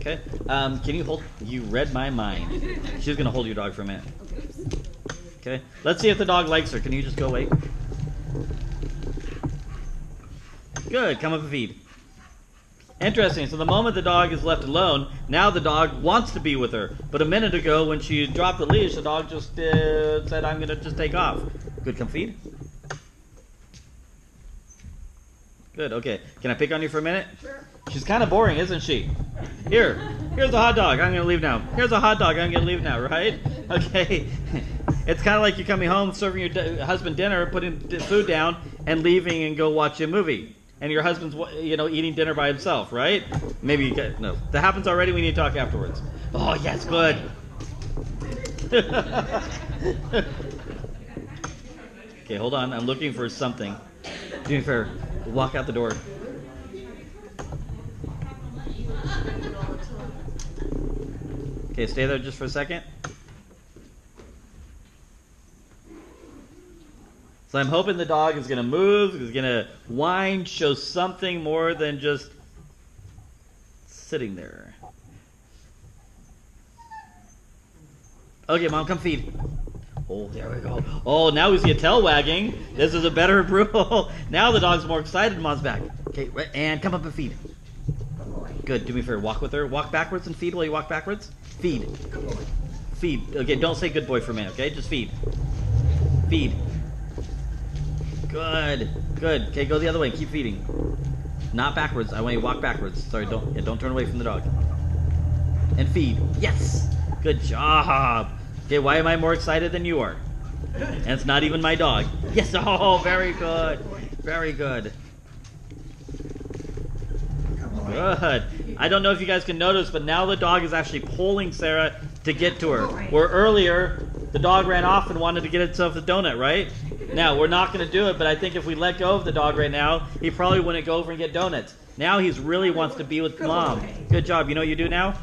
Okay. Can you hold? You read my mind. She's gonna hold your dog for a minute. Okay. Let's see if the dog likes her. Can you just go away? Good. Come up and feed. Interesting. So the moment the dog is left alone, now the dog wants to be with her. But a minute ago, when she dropped the leash, the dog just said, "I'm gonna just take off." Good. Come feed. Good. Okay. Can I pick on you for a minute? Sure. She's kind of boring, isn't she? Here's a hot dog. I'm going to leave now. Here's a hot dog. I'm going to leave now, right? Okay. It's kind of like you coming home, serving your husband dinner, putting food down, and leaving and go watch a movie. And your husband's, eating dinner by himself, right? Maybe you get, no. That happens already. We need to talk afterwards. Oh, yes, good. Okay, hold on. I'm looking for something. Do me a favor. Walk out the door. Okay, stay there just for a second. So I'm hoping the dog is going to move, is going to whine, show something more than just sitting there. Okay, Mom, come feed. Oh, there we go. Oh, now we see a tail wagging. This is a better approval. Now the dog's more excited. Mom's back. Okay, and come up and feed. Good. Do me a favor. Walk with her. Walk backwards and feed while you walk backwards. Feed. Feed. Okay, don't say good boy for a minute, okay? Just feed. Feed. Good. Good. Okay, go the other way. Keep feeding. Not backwards. I want you to walk backwards. Sorry, don't turn away from the dog. And feed. Yes. Good job. Okay, why am I more excited than you are? And it's not even my dog. Yes. Oh, very good. Very good. Good. I don't know if you guys can notice, but now the dog is actually pulling Sarah to get to her. Where earlier, the dog ran off and wanted to get itself a donut, right? Now, we're not going to do it, but I think if we let go of the dog right now, he probably wouldn't go over and get donuts. Now he really wants to be with Mom. Good job. You know what you do now?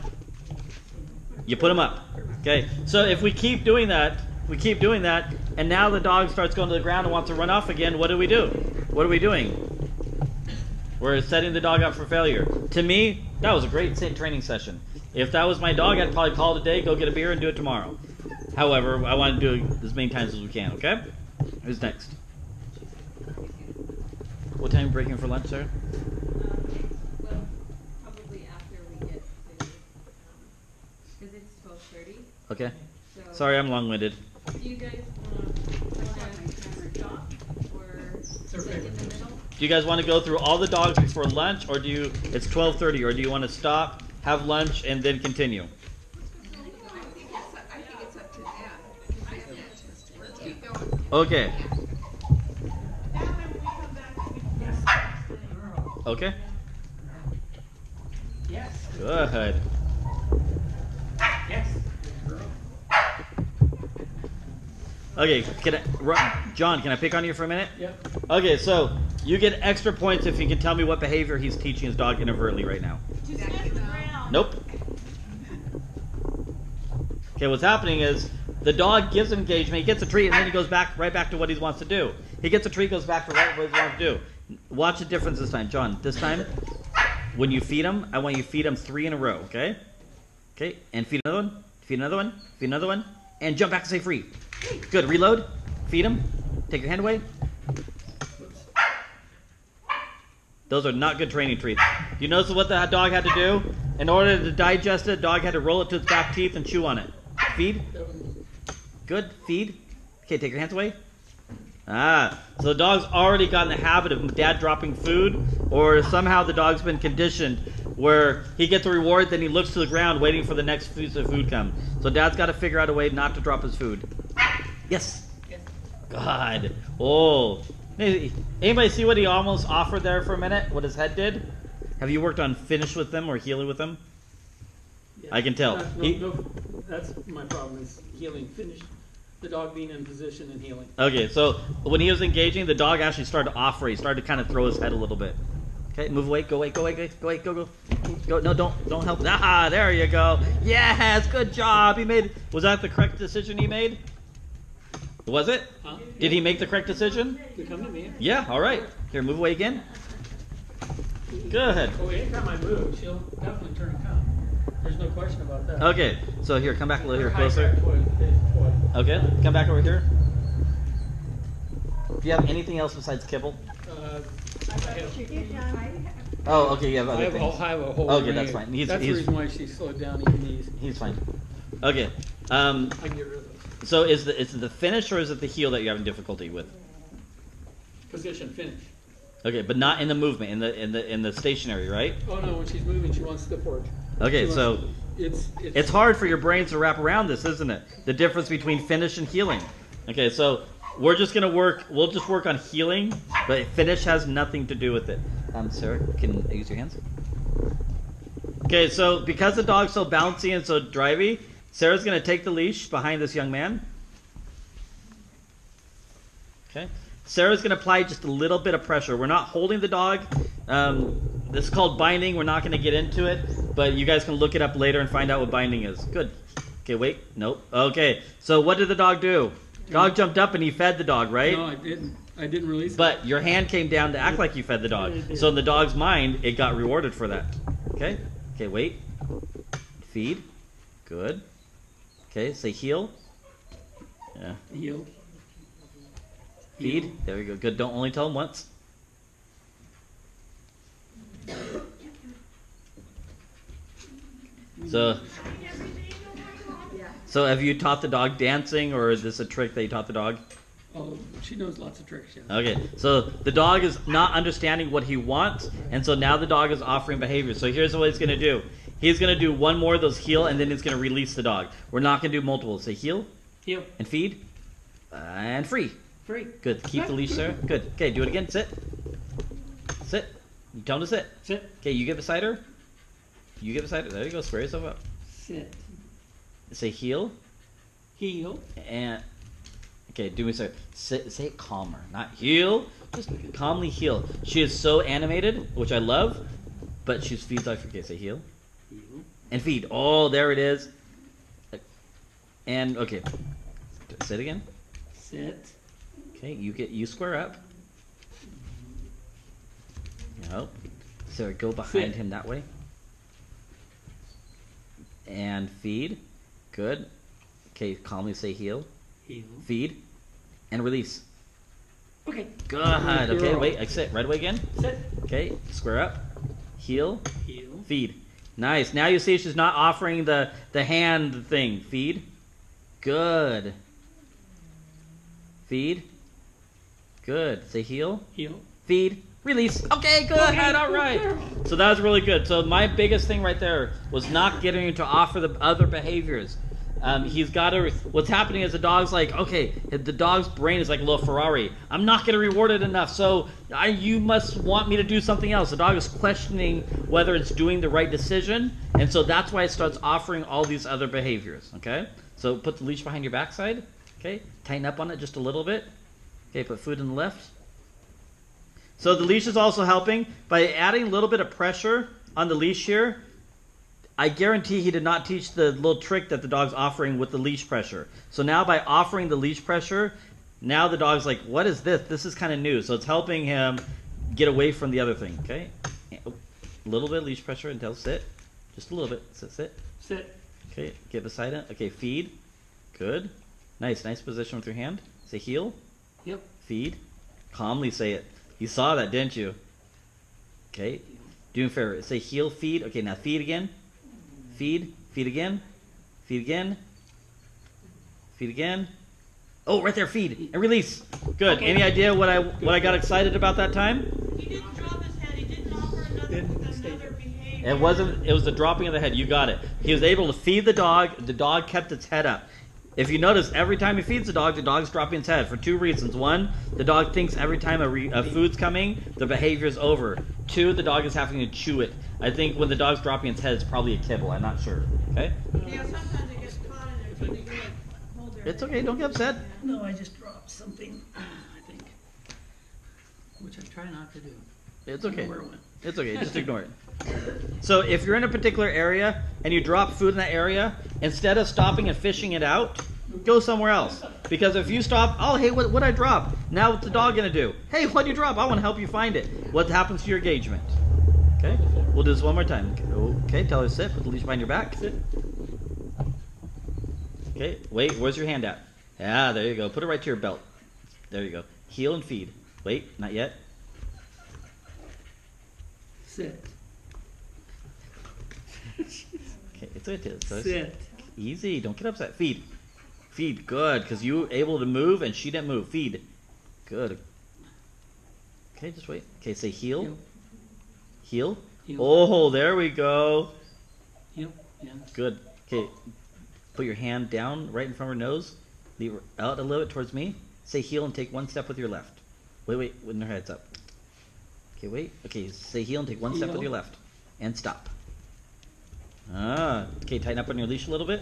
You put him up. Okay, so if we keep doing that, and now the dog starts going to the ground and wants to run off again, what do we do? What are we doing? We're setting the dog up for failure. To me, that was a great training session. If that was my dog, I'd probably call it a day, go get a beer, and do it tomorrow. However, I want to do it as many times as we can, okay? Who's next? What time are you breaking for lunch, Sarah? Well, probably after we get finished, because it's 12:30. Okay. So, Sorry, I'm long-winded. do you guys want to stop or sit in the middle? Do you guys want to go through all the dogs before lunch, or it's 12:30, or do you want to stop, have lunch, and then continue? I think it's up to them. Let's keep going. Okay. Okay. Yes. Good. Yes. Okay, John, can I pick on you for a minute? Yep. Okay, so you get extra points if you can tell me what behavior he's teaching his dog inadvertently right now. To sniff the ground. Nope. Okay, what's happening is the dog gives engagement, he gets a treat, and then he goes right back to what he wants to do. He gets a treat, goes back to what he wants to do. Watch the difference this time. John, this time, when you feed him, I want you to feed him 3 in a row, okay? Okay, and feed another one, feed another one, feed another one, and jump back and say free. Good, reload, feed him, take your hand away. Those are not good training treats. You notice what the dog had to do? In order to digest it, the dog had to roll it to its back teeth and chew on it. Feed. Good, feed. Okay, take your hands away. So the dog's already got in the habit of dad dropping food, or somehow the dog's been conditioned where he gets a reward, then he looks to the ground waiting for the next piece of food come. So dad's got to figure out a way not to drop his food. Yes. God. Oh. Anybody see what he almost offered there for a minute? What his head did? Have you worked on finish with them or healing with them? Yeah. I can tell. That's my problem is healing. Finish the dog being in position and healing. Okay, so when he was engaging, the dog actually started to offer. He started to kind of throw his head a little bit. Okay, move away, go away, go away, go away, go. Go. No, don't help. Ah, there you go. Yes, good job. Was that the correct decision he made? Was it? Huh? Did he make the correct decision? You come to me. Yeah, all right. Here, move away again. Good. Oh, anytime I move, she'll definitely turn and come. There's no question about that. Okay, so here, come back a little here, Her closer. high-back toy is the best toy. Okay, come back over here. Do you have anything else besides kibble? Oh, okay, you have other things. I have a whole Okay, array. that's fine. That's the reason why she slowed down even these. He's fine. Okay. I can get rid of those. So is it the finish or is it the heel that you're having difficulty with? Position finish. Okay, but not in the movement, in the stationary, right? Oh no, when she's moving, she wants the fork. Okay, She so wants- it's hard for your brains to wrap around this, isn't it? The difference between finish and healing. Okay, so we'll just work on healing, but finish has nothing to do with it. Sarah, can I use your hands? Okay, so because the dog's so bouncy and so drivey, Sarah's going to take the leash behind this young man. Okay. Sarah's going to apply just a little bit of pressure. We're not holding the dog. This is called binding. We're not going to get into it, but you guys can look it up later and find out what binding is. Good. Okay, wait. Nope. Okay, so what did the dog do? Dog jumped up and he fed the dog, right? No, I didn't. I didn't release it. But your hand came down to act like you fed the dog. Yeah, it did. So in the dog's mind, it got rewarded for that. Okay? Okay, wait. Feed. Good. Okay, say heel. Yeah. Heel. Feed. Heel. There we go. Good. Don't only tell him once. So have you taught the dog dancing, or is this a trick that you taught the dog? Oh, she knows lots of tricks, yeah. Okay, so the dog is not understanding what he wants, and so now the dog is offering behavior. So here's what he's going to do. He's going to do one more of those heel, and then he's going to release the dog. We're not going to do multiple. Say heel. Heel. And feed. And free. Free. Good. Keep the leash there. Good. Okay, do it again. Sit. Sit. You tell him to sit. Sit. Okay, you get beside her. You get beside her. There you go. Square yourself up. Sit. Say heel. Heel. And okay, do me a second. Say it calmer, not heel. Just calmly heel. She is so animated, which I love, but she feeds like okay. Say heel. Heel. And feed. Oh, there it is. And okay, sit again. Sit. Okay, you square up. Nope. So go behind Sit. him that way. And feed. Good. Okay, calmly say heel. Heel. Feed. And release. Okay. Good. Okay, wait. Sit. Right away again. Sit. Okay, square up. Heel. Heel. Feed. Nice. Now you see she's not offering the hand thing. Feed. Good. Feed. Good. Say heel. Heel. Feed. Release. Okay, good. Okay, All right. So that was really good. So my biggest thing right there was not getting him to offer the other behaviors. He's got to. What's happening is the dog's like, okay, the dog's brain is like a little Ferrari. I'm not getting rewarded enough, so you must want me to do something else. The dog is questioning whether it's doing the right decision, and so that's why it starts offering all these other behaviors. Okay, so put the leash behind your backside. Okay, tighten up on it just a little bit. Okay, put food in the left. So the leash is also helping by adding a little bit of pressure on the leash here. I guarantee he did not teach the little trick that the dog's offering with the leash pressure. So now by offering the leash pressure, now the dog's like, what is this? This is kind of new. So it's helping him get away from the other thing. Okay, a little bit of leash pressure until sit. Just a little bit. Sit. Sit. Okay, get beside it. Okay, feed. Good. Nice position with your hand. Say heel. Yep. Feed. Calmly say it. You saw that, didn't you? Okay. Do me a favor. Say heel, feed. Okay, now feed again. Feed. Feed again. Feed again. Feed again. Oh, right there. Feed and release. Good. Okay. Any idea what I got excited about that time? He didn't drop his head, he didn't offer another behavior. It wasn't. It was the dropping of the head. You got it. He was able to feed the dog. The dog kept its head up. If you notice, every time he feeds the dog's dropping its head for two reasons. One, the dog thinks every time a food's coming, the behavior's over. Two, the dog is having to chew it. I think when the dog's dropping its head, it's probably a kibble. I'm not sure. Okay? Yeah, sometimes it gets caught in there, so you gotta hold their It's okay. Don't get upset. No, I just dropped something, I think. Which I try not to do. It's okay. I don't know where it went. It's okay. Just ignore it. So if you're in a particular area and you drop food in that area, instead of stopping and fishing it out, go somewhere else. Because if you stop, oh, hey, what I drop? Now what's the dog going to do? Hey, what'd you drop? I want to help you find it. What happens to your engagement? Okay? We'll do this one more time. Okay, tell her to sit. Put the leash behind your back. Sit. Okay, wait, where's your hand at? Yeah, there you go. Put it right to your belt. There you go. Heel and feed. Wait, not yet. Sit. Okay, it's okay. So Sit. easy. Don't get upset. Feed. Feed. Good. Because you were able to move and she didn't move. Feed. Good. Okay, just wait. Okay, say heel. Heel. Heel. Heel. Oh, there we go. Heel. Yeah. Good. Okay. Put your hand down right in front of her nose. Leave her out a little bit towards me. Say heel and take one step with your left. Wait. When her head's up. Okay, wait. Okay, say heel and take one step with your left. And stop. Okay, tighten up on your leash a little bit.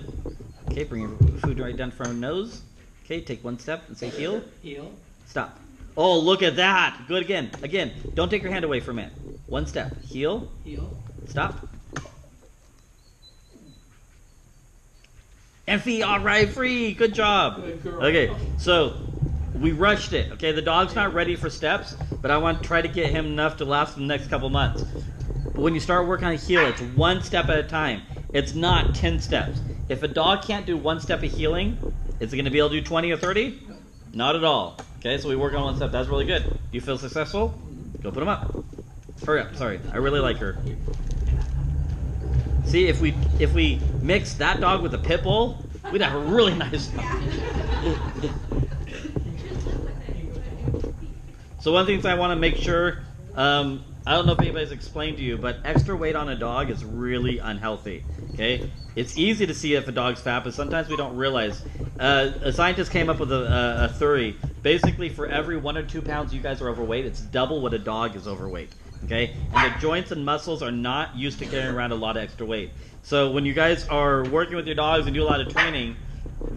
Okay, bring your food right down in front of her nose. Okay, take one step and say heel. Heel. Stop. Oh, look at that. Good again. Again, don't take your hand away from it. One step. Heel. Heel. Stop. Effie, all right, free. Good job. Good girl. Okay, so we rushed it. Okay, the dog's not ready for steps, but I want to try to get him enough to last the next couple months. But when you start working on heel, it's one step at a time. It's not 10 steps. If a dog can't do one step of healing, is it going to be able to do 20 or 30? Not at all. Okay, so we work on one step. That's really good. You feel successful? Go put him up. Hurry up. Sorry, I really like her. See, if we mix that dog with a pit bull, we'd have a really nice dog. So one of the things I want to make sure, I don't know if anybody's explained to you, but extra weight on a dog is really unhealthy. Okay, it's easy to see if a dog's fat, but sometimes we don't realize. A scientist came up with a theory. Basically, for every 1 or 2 pounds you guys are overweight, it's double what a dog is overweight. Okay, and the joints and muscles are not used to carrying around a lot of extra weight. So when you guys are working with your dogs and do a lot of training,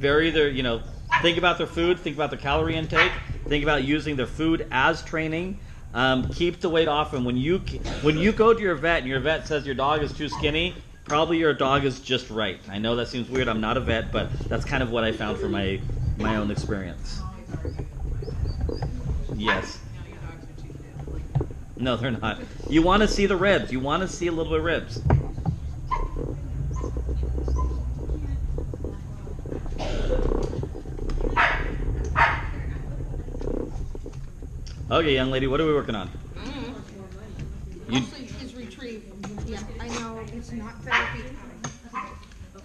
think about their food, think about their calorie intake, think about using their food as training. Keep the weight off, and when you go to your vet and your vet says your dog is too skinny, probably your dog is just right. I know that seems weird. I'm not a vet, but that's kind of what I found from my own experience. Yes. No, they're not. You want to see the ribs. You want to see a little bit of ribs. Okay, young lady, what are we working on? You, Mostly his retrieve. Yeah, I know, it's not therapy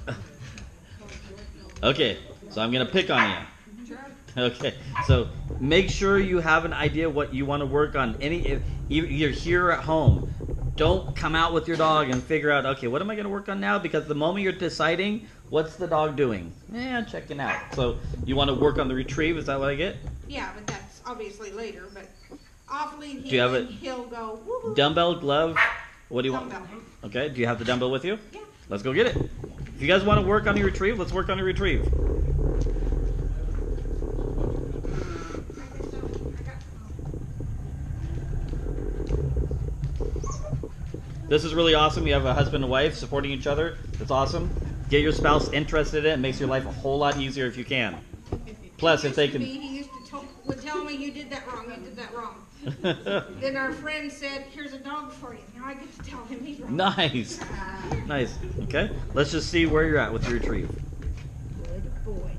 time. okay, so I'm going to pick on you. Okay, so make sure you have an idea what you want to work on. If you're here at home, don't come out with your dog and figure out, okay, what am I going to work on now? Because the moment you're deciding, what's the dog doing? Checking out. So you want to work on the retrieve, is that what I get? Yeah, but that's obviously later, but awfully Do you have it? he'll go, woo-hoo. Dumbbell, glove, what do you Dumbbell. want? Okay, do you have the dumbbell with you? Yeah. Let's go get it. If you guys want to work on your retrieve, let's work on your retrieve. This is really awesome. You have a husband and wife supporting each other. That's awesome. Get your spouse interested in it. It makes your life a whole lot easier if you can. Plus, if they can... He would tell me, you did that wrong, you did that wrong. Then our friend said, here's a dog for you. Now I get to tell him he's wrong. Nice. Nice. Okay. Let's just see where you're at with your retrieve. Good boy.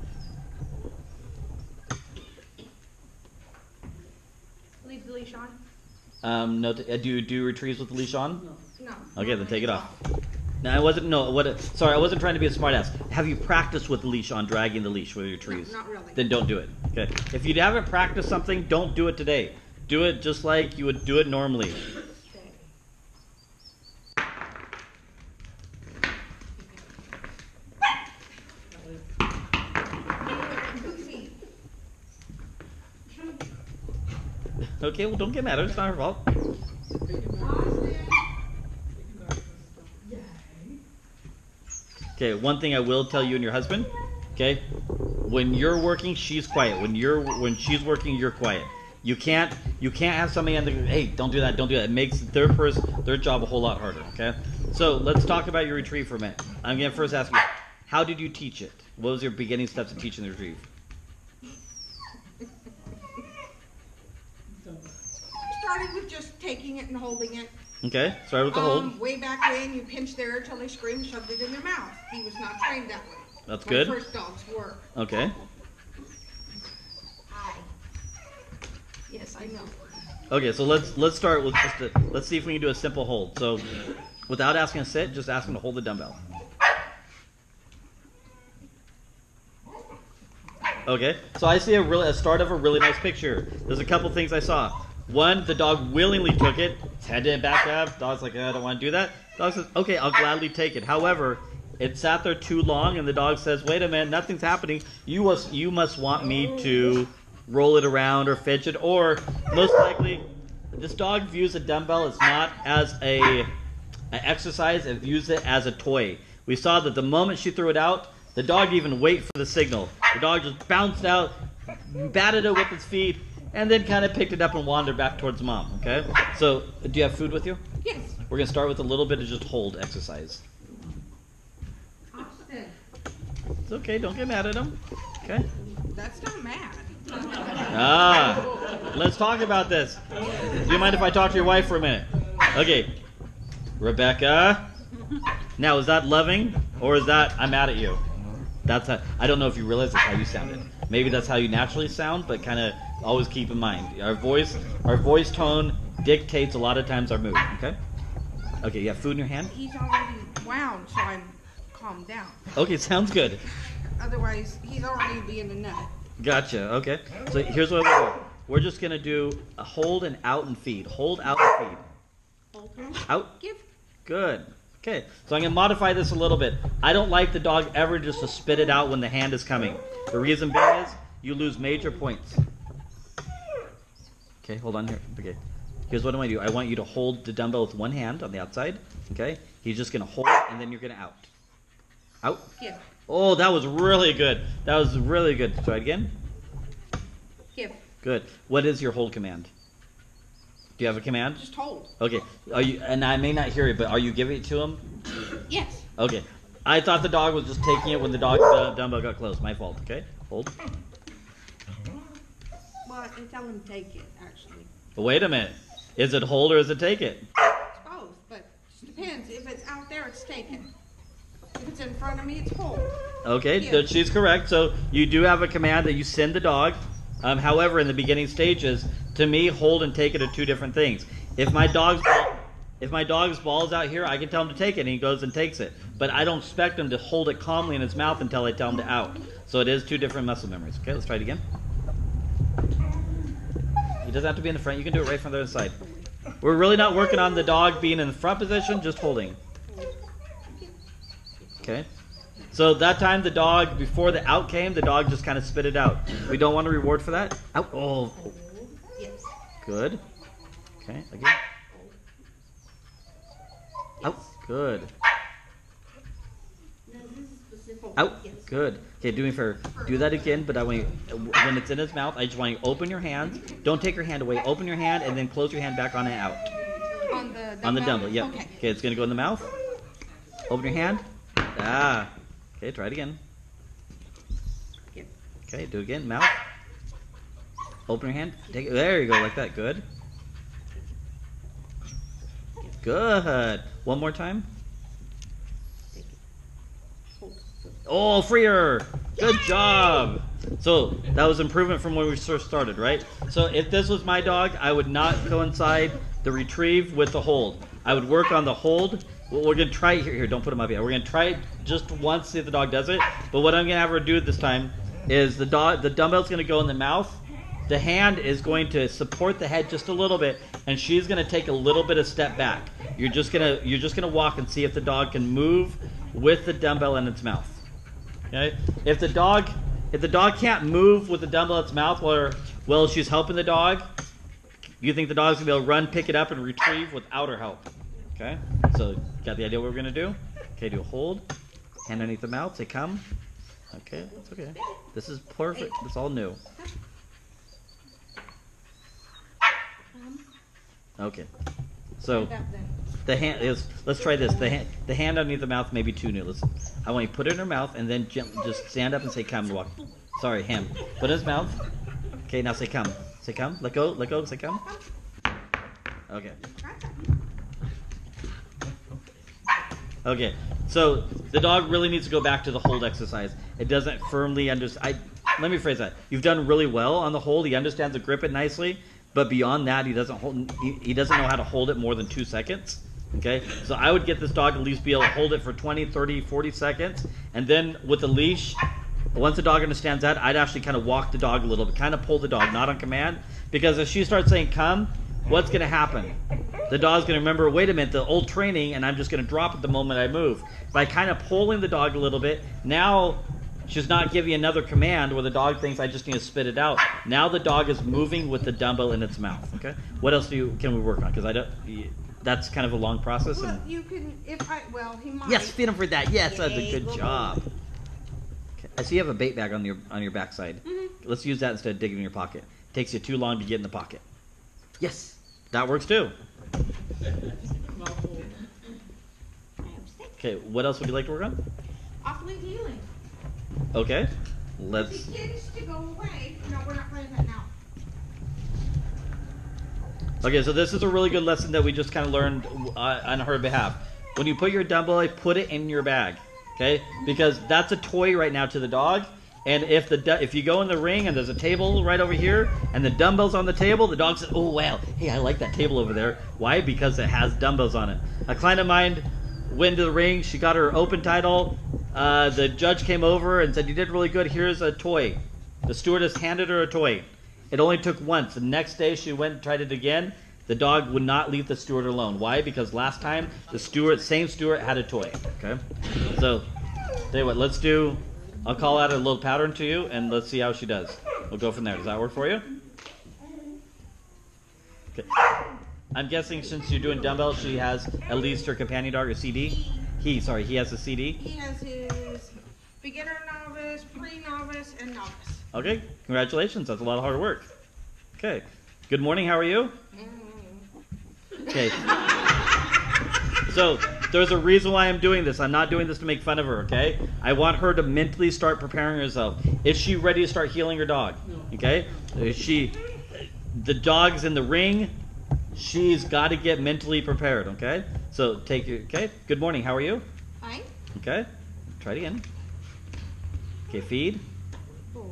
Leave the leash on? No. Do you do retrieves with the leash on? No. Okay, then take it off. No, I wasn't. Sorry, I wasn't trying to be a smartass. Have you practiced with the leash on, dragging the leash with your retrieves? No, not really. Then don't do it. Okay. If you haven't practiced something, don't do it today. Do it just like you would do it normally. Okay, well, don't get mad. It's not her fault. Okay, one thing I will tell you and your husband. Okay, when you're working, she's quiet. When she's working, you're quiet. You can't have somebody on the, hey, don't do that. It makes their job a whole lot harder. Okay, so let's talk about your retrieve for a minute. I'm gonna first ask you, how did you teach it? What was your beginning steps of teaching the retrieve? Started with just taking it and holding it. Okay, started with the hold. Way back when, you pinch there till they scream, shoved it in their mouth. He was not trained that way. That's good. My first dogs were. Okay. Yes, I know. Okay, so let's start with let's see if we can do a simple hold. So, without asking to sit, just ask him to hold the dumbbell. Okay, so I see a start of a really nice picture. There's a couple things I saw. One, the dog willingly took it. His head didn't back up. Dog's like, I don't want to do that. Dog says, okay, I'll gladly take it. However, it sat there too long, and the dog says, wait a minute, nothing's happening. You must want me to roll it around or fidget, or most likely, this dog views a dumbbell as not as an exercise, it views it as a toy. We saw that the moment she threw it out, the dog didn't even wait for the signal. The dog just bounced out, batted it with its feet, and then kind of picked it up and wandered back towards mom, okay? So, do you have food with you? Yes. We're going to start with a little bit of just hold exercise. Austin. It's okay. Don't get mad at him. Okay. That's not mad. Let's talk about this. Do you mind if I talk to your wife for a minute? Okay. Rebecca. Now, is that loving or is that I'm mad at you? That's how, I don't know if you realize that's how you sounded. Maybe that's how you naturally sound, but kind of always keep in mind our voice tone dictates a lot of times our mood. Okay. Okay. You have food in your hand. He's already wound, so I'm calmed down. Okay. Sounds good. Otherwise, he's already being a nut. Gotcha. Okay. So here's what we'll do. We're just gonna do a hold and out and feed. Hold, out, and feed. Out. Give. Good. Okay. So I'm gonna modify this a little bit. I don't like the dog ever just to spit it out when the hand is coming. The reason being is you lose major points. Okay. Hold on here. Okay. Here's what I want to do. I want you to hold the dumbbell with one hand on the outside. Okay. He's just gonna hold and then you're gonna out. Out. Give. Oh, that was really good. That was really good. Try it again. Give. Good. What is your hold command? Do you have a command? Just hold. Okay. Are you? And I may not hear it, but are you giving it to him? Yes. Okay. I thought the dog was just taking it when the dumbbell got close. My fault. Okay. Hold. Well, I tell him take it, actually. But wait a minute. Is it hold or is it take it? It's both, but it depends. If it's out there, it's taken. If it's in front of me, it's hold. Okay. Yeah. She's correct. So you do have a command that you send the dog. However, in the beginning stages, to me, hold and take it are two different things. If my dog's ball is out here, I can tell him to take it, and he goes and takes it. But I don't expect him to hold it calmly in his mouth until I tell him to out. So it is two different muscle memories. Okay, let's try it again. He doesn't have to be in the front. You can do it right from the other side. We're really not working on the dog being in the front position, just holding. Okay. So that time the dog, before the out came, the dog just kind of spit it out. We don't want a reward for that. Out. Oh. Yes. Good. Okay, again. Out. Good. No, this is specific. Out. Yes. Good. Okay, do me a favor. Do that again, but I want you, when it's in his mouth, I just want you to open your hands. Don't take your hand away. Open your hand and then close your hand back on and out. On the dumbbell? On the dumbbell, yep. Okay. Okay, it's going to go in the mouth. Open your hand. Ah. Okay, try it again. Yep. Okay, do it again. Mouth. Open your hand. Take it. There you go, like that. Good. Good. One more time. Oh, freer. Good job. So that was improvement from when we first started, right? So if this was my dog, I would not coincide the retrieve with the hold. I would work on the hold. Well, we're going to try it here. Don't put him up yet. We're going to try it just once, see if the dog does it. But what I'm going to have her do this time is the dumbbell's going to go in the mouth. The hand is going to support the head just a little bit, and she's going to take a little bit of step back. You're just going to walk and see if the dog can move with the dumbbell in its mouth. Okay? If the dog can't move with the dumbbell in its mouth while she's helping the dog, you think the dog's going to be able to run, pick it up, and retrieve without her help. Okay? So, got the idea what we're going to do? Okay, do a hold. Hand underneath the mouth. Say come. Okay, that's okay. This is perfect. It's all new. Okay. So, the hand is, let's try this. The hand underneath the mouth may be too new. I want you to put it in her mouth and then just stand up and say come and walk. Sorry, him. Put it in his mouth. Okay, now say come. Say come. Let go, say come. Okay. Okay, so the dog really needs to go back to the hold exercise. It doesn't firmly understand. Let me phrase that. You've done really well on the hold. He understands to grip it nicely, but beyond that, he doesn't know how to hold it more than 2 seconds. Okay, so I would get this dog to at least be able to hold it for 20, 30, 40 seconds, and then with the leash, once the dog understands that, I'd actually kind of walk the dog a little bit, kind of pull the dog, not on command, because if she starts saying come, what's going to happen? The dog's going to remember, wait a minute, the old training, and I'm just going to drop it the moment I move. By kind of pulling the dog a little bit, now she's not giving another command where the dog thinks I just need to spit it out. Now the dog is moving with the dumbbell in its mouth. Okay. What else can we work on? Because that's kind of a long process. Well, you can, he might. Yes, feed him for that. Yes, that's a Yay, good good job. Okay. I see you have a bait bag on your backside. Mm-hmm. Let's use that instead of digging in your pocket. It takes you too long to get in the pocket. Yes, that works too. Okay, what else would you like to work on? Off-lead healing. Okay. Let's. He tends to go away. No, we're not playing that now. Okay, so this is a really good lesson that we just kind of learned on her behalf. When you put your dumbbell, put it in your bag, okay? Because that's a toy right now to the dog. And if you go in the ring and there's a table right over here and the dumbbells on the table, the dog says, "Oh wow, hey, I like that table over there." Why? Because it has dumbbells on it. A client of mine went to the ring. She got her open title. The judge came over and said, "You did really good. Here's a toy." The stewardess handed her a toy. It only took once. The next day she went and tried it again. The dog would not leave the steward alone. Why? Because last time the same steward had a toy. Okay, so tell you what, I'll call out a little pattern to you, and let's see how she does. We'll go from there. Does that work for you? Okay. I'm guessing since you're doing dumbbells, she has at least her companion dog or CD. He has a CD. He has his beginner, novice, pre-novice, and novice. Okay, congratulations. That's a lot of hard work. Okay. Good morning. How are you? Okay. So there's a reason why I'm doing this. I'm not doing this to make fun of her, okay? I want her to mentally start preparing herself. Is she ready to start healing her dog? Okay? The dog's in the ring. She's got to get mentally prepared, okay? So okay? Good morning. How are you? Fine. Okay. Try it again. Okay, feed.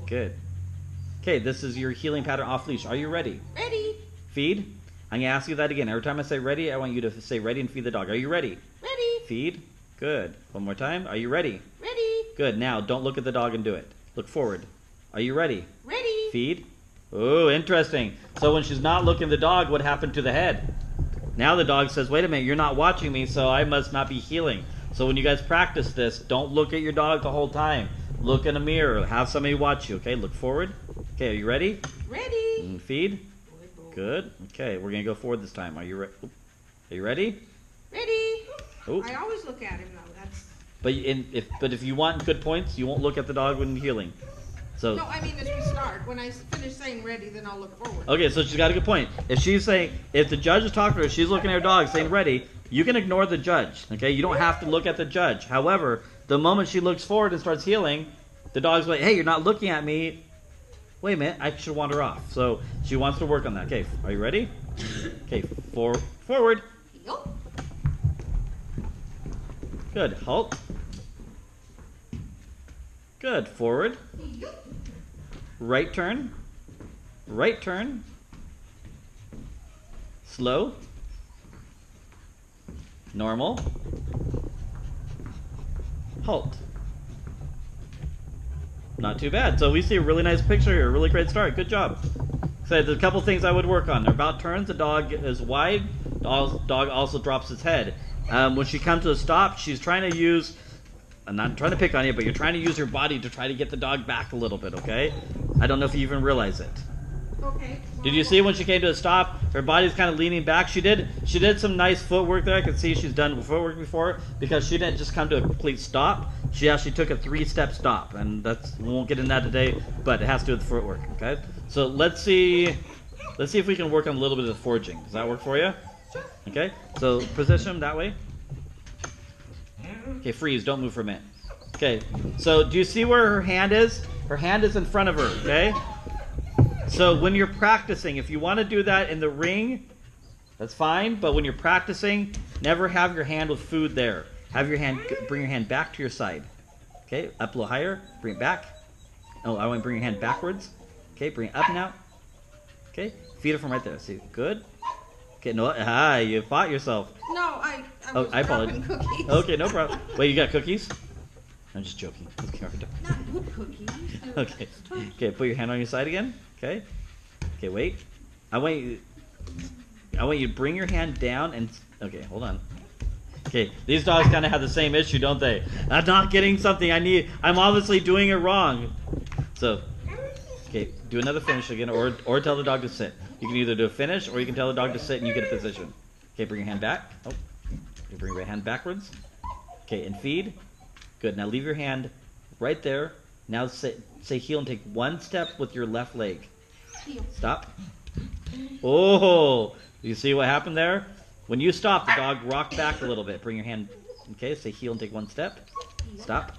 Good. Okay, this is your healing pattern off leash. Are you ready? Ready. Feed. I'm going to ask you that again. Every time I say ready, I want you to say ready and feed the dog. Are you ready? Ready. Feed. Good. One more time. Are you ready? Ready. Good. Now, don't look at the dog and do it. Look forward. Are you ready? Ready. Feed. Oh, interesting. So when she's not looking at the dog, what happened to the head? Now the dog says, wait a minute, you're not watching me, so I must not be healing. So when you guys practice this, don't look at your dog the whole time. Look in a mirror. Have somebody watch you, okay? Look forward. Okay, are you ready? Ready. And feed. Good. Okay, we're going to go forward this time. Are you ready? Are you ready? Ready. Oh. I always look at him, though. That's... But if you want good points, you won't look at the dog when healing. So. No, I mean as we start. When I finish saying ready, then I'll look forward. Okay, so she's got a good point. If the judge is talking to her, she's looking at her dog saying ready, you can ignore the judge. Okay, you don't have to look at the judge. However, the moment she looks forward and starts healing, the dog's like, hey, you're not looking at me. Wait a minute, I should wander off. So she wants to work on that. Okay, are you ready? Okay, forward. Yup. Good. Halt. Good. Forward. Right turn. Right turn. Slow. Normal. Halt. Not too bad. So we see a really nice picture here. A really great start. Good job. So there's a couple things I would work on. They're about turns. The dog is wide. The dog also drops its head. When she comes to a stop, she's trying to use... I'm not trying to pick on you, but you're trying to use your body to try to get the dog back a little bit, okay? I don't know if you even realize it. Okay. Did you see when she came to a stop, her body's kind of leaning back? She did some nice footwork there. I could see she's done footwork before because she didn't just come to a complete stop. She actually took a 3-step stop, and we won't get into that today, but it has to do with footwork, okay? So let's see if we can work on a little bit of foraging. Does that work for you? Okay, so position them that way. Okay, freeze, don't move for a minute. Okay, so do you see where her hand is? Her hand is in front of her, okay? So when you're practicing, if you want to do that in the ring, that's fine, but when you're practicing, never have your hand with food there. Bring your hand back to your side. Okay, up a little higher, bring it back. Oh, I want to bring your hand backwards. Okay, bring it up now. Okay, feed it from right there. See, good. Okay, no, you fought yourself. No, I was I dropping apologize. cookies. Okay, no problem. Wait, you got cookies? I'm just joking. Not good cookies. Okay. Okay, put your hand on your side again. Okay. Okay, wait. I want you to bring your hand down and... Okay, hold on. Okay, these dogs kind of have the same issue, don't they? I'm not getting something I need. I'm obviously doing it wrong. So, okay, do another finish again, or tell the dog to sit. You can either do a finish, or you can tell the dog to sit and you get a position. Okay, bring your hand back. Oh, you bring your hand backwards. Okay, and feed. Good. Now leave your hand right there. Now say heel and take one step with your left leg. Stop. Oh, you see what happened there? When you stop, the dog rocked back a little bit. Bring your hand. Okay, say heel and take one step. Stop.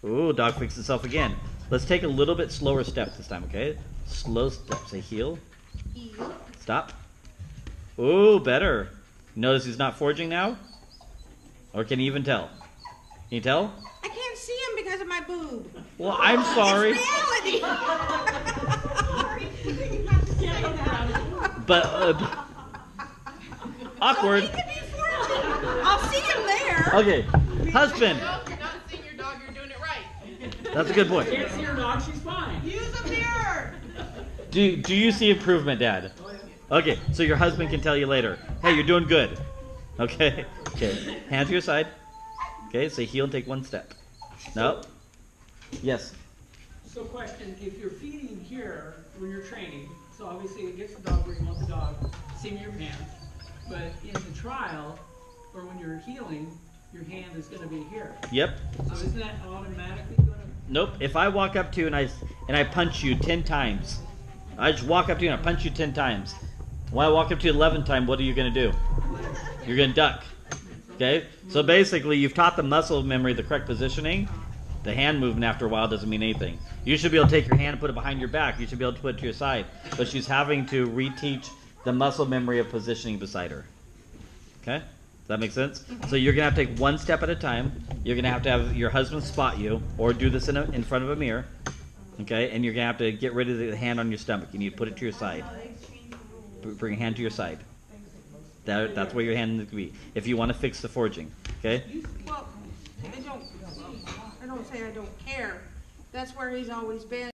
Ooh, dog fixed itself again. Let's take a little bit slower step this time, okay? Slow step. Say heel. Stop. Ooh, better. Notice he's not forging now? Or can you even tell? Can you tell? I can't see him because of my boob. Well, I'm sorry. It's reality. But, awkward. He could be forging. I'll see him there. Okay, husband. No, if you're not seeing your dog, you're doing it right. That's a good point. Can't see her dog, she's fine. Use a mirror. Do you see improvement, Dad? Okay, so your husband can tell you later. Hey, you're doing good. Okay. Okay. Hand to your side. Okay. Say heel and take one step. No. Yes. So question, if you're feeding here when you're training, so obviously it gets the dog where you want the dog, same in your hands, but in the trial, or when you're healing, your hand is going to be here. Yep. So isn't that automatically going to... Nope. If I walk up to you and I punch you 10 times, I just walk up to you and I punch you 10 times. When I walk up to you 11th time, what are you going to do? You're going to duck. Okay? So basically, you've taught the muscle memory the correct positioning. The hand movement after a while doesn't mean anything. You should be able to take your hand and put it behind your back. You should be able to put it to your side. But she's having to reteach the muscle memory of positioning beside her. Okay? Does that make sense? So you're going to have to take one step at a time. You're going to have your husband spot you or do this in front of a mirror. Okay? And you're going to have to get rid of the hand on your stomach. You need to put it to your side. Bring your hand to your side. That's where your hand needs to be. If you want to fix the forging. Okay? Well, I don't say I don't care. That's where he's always been.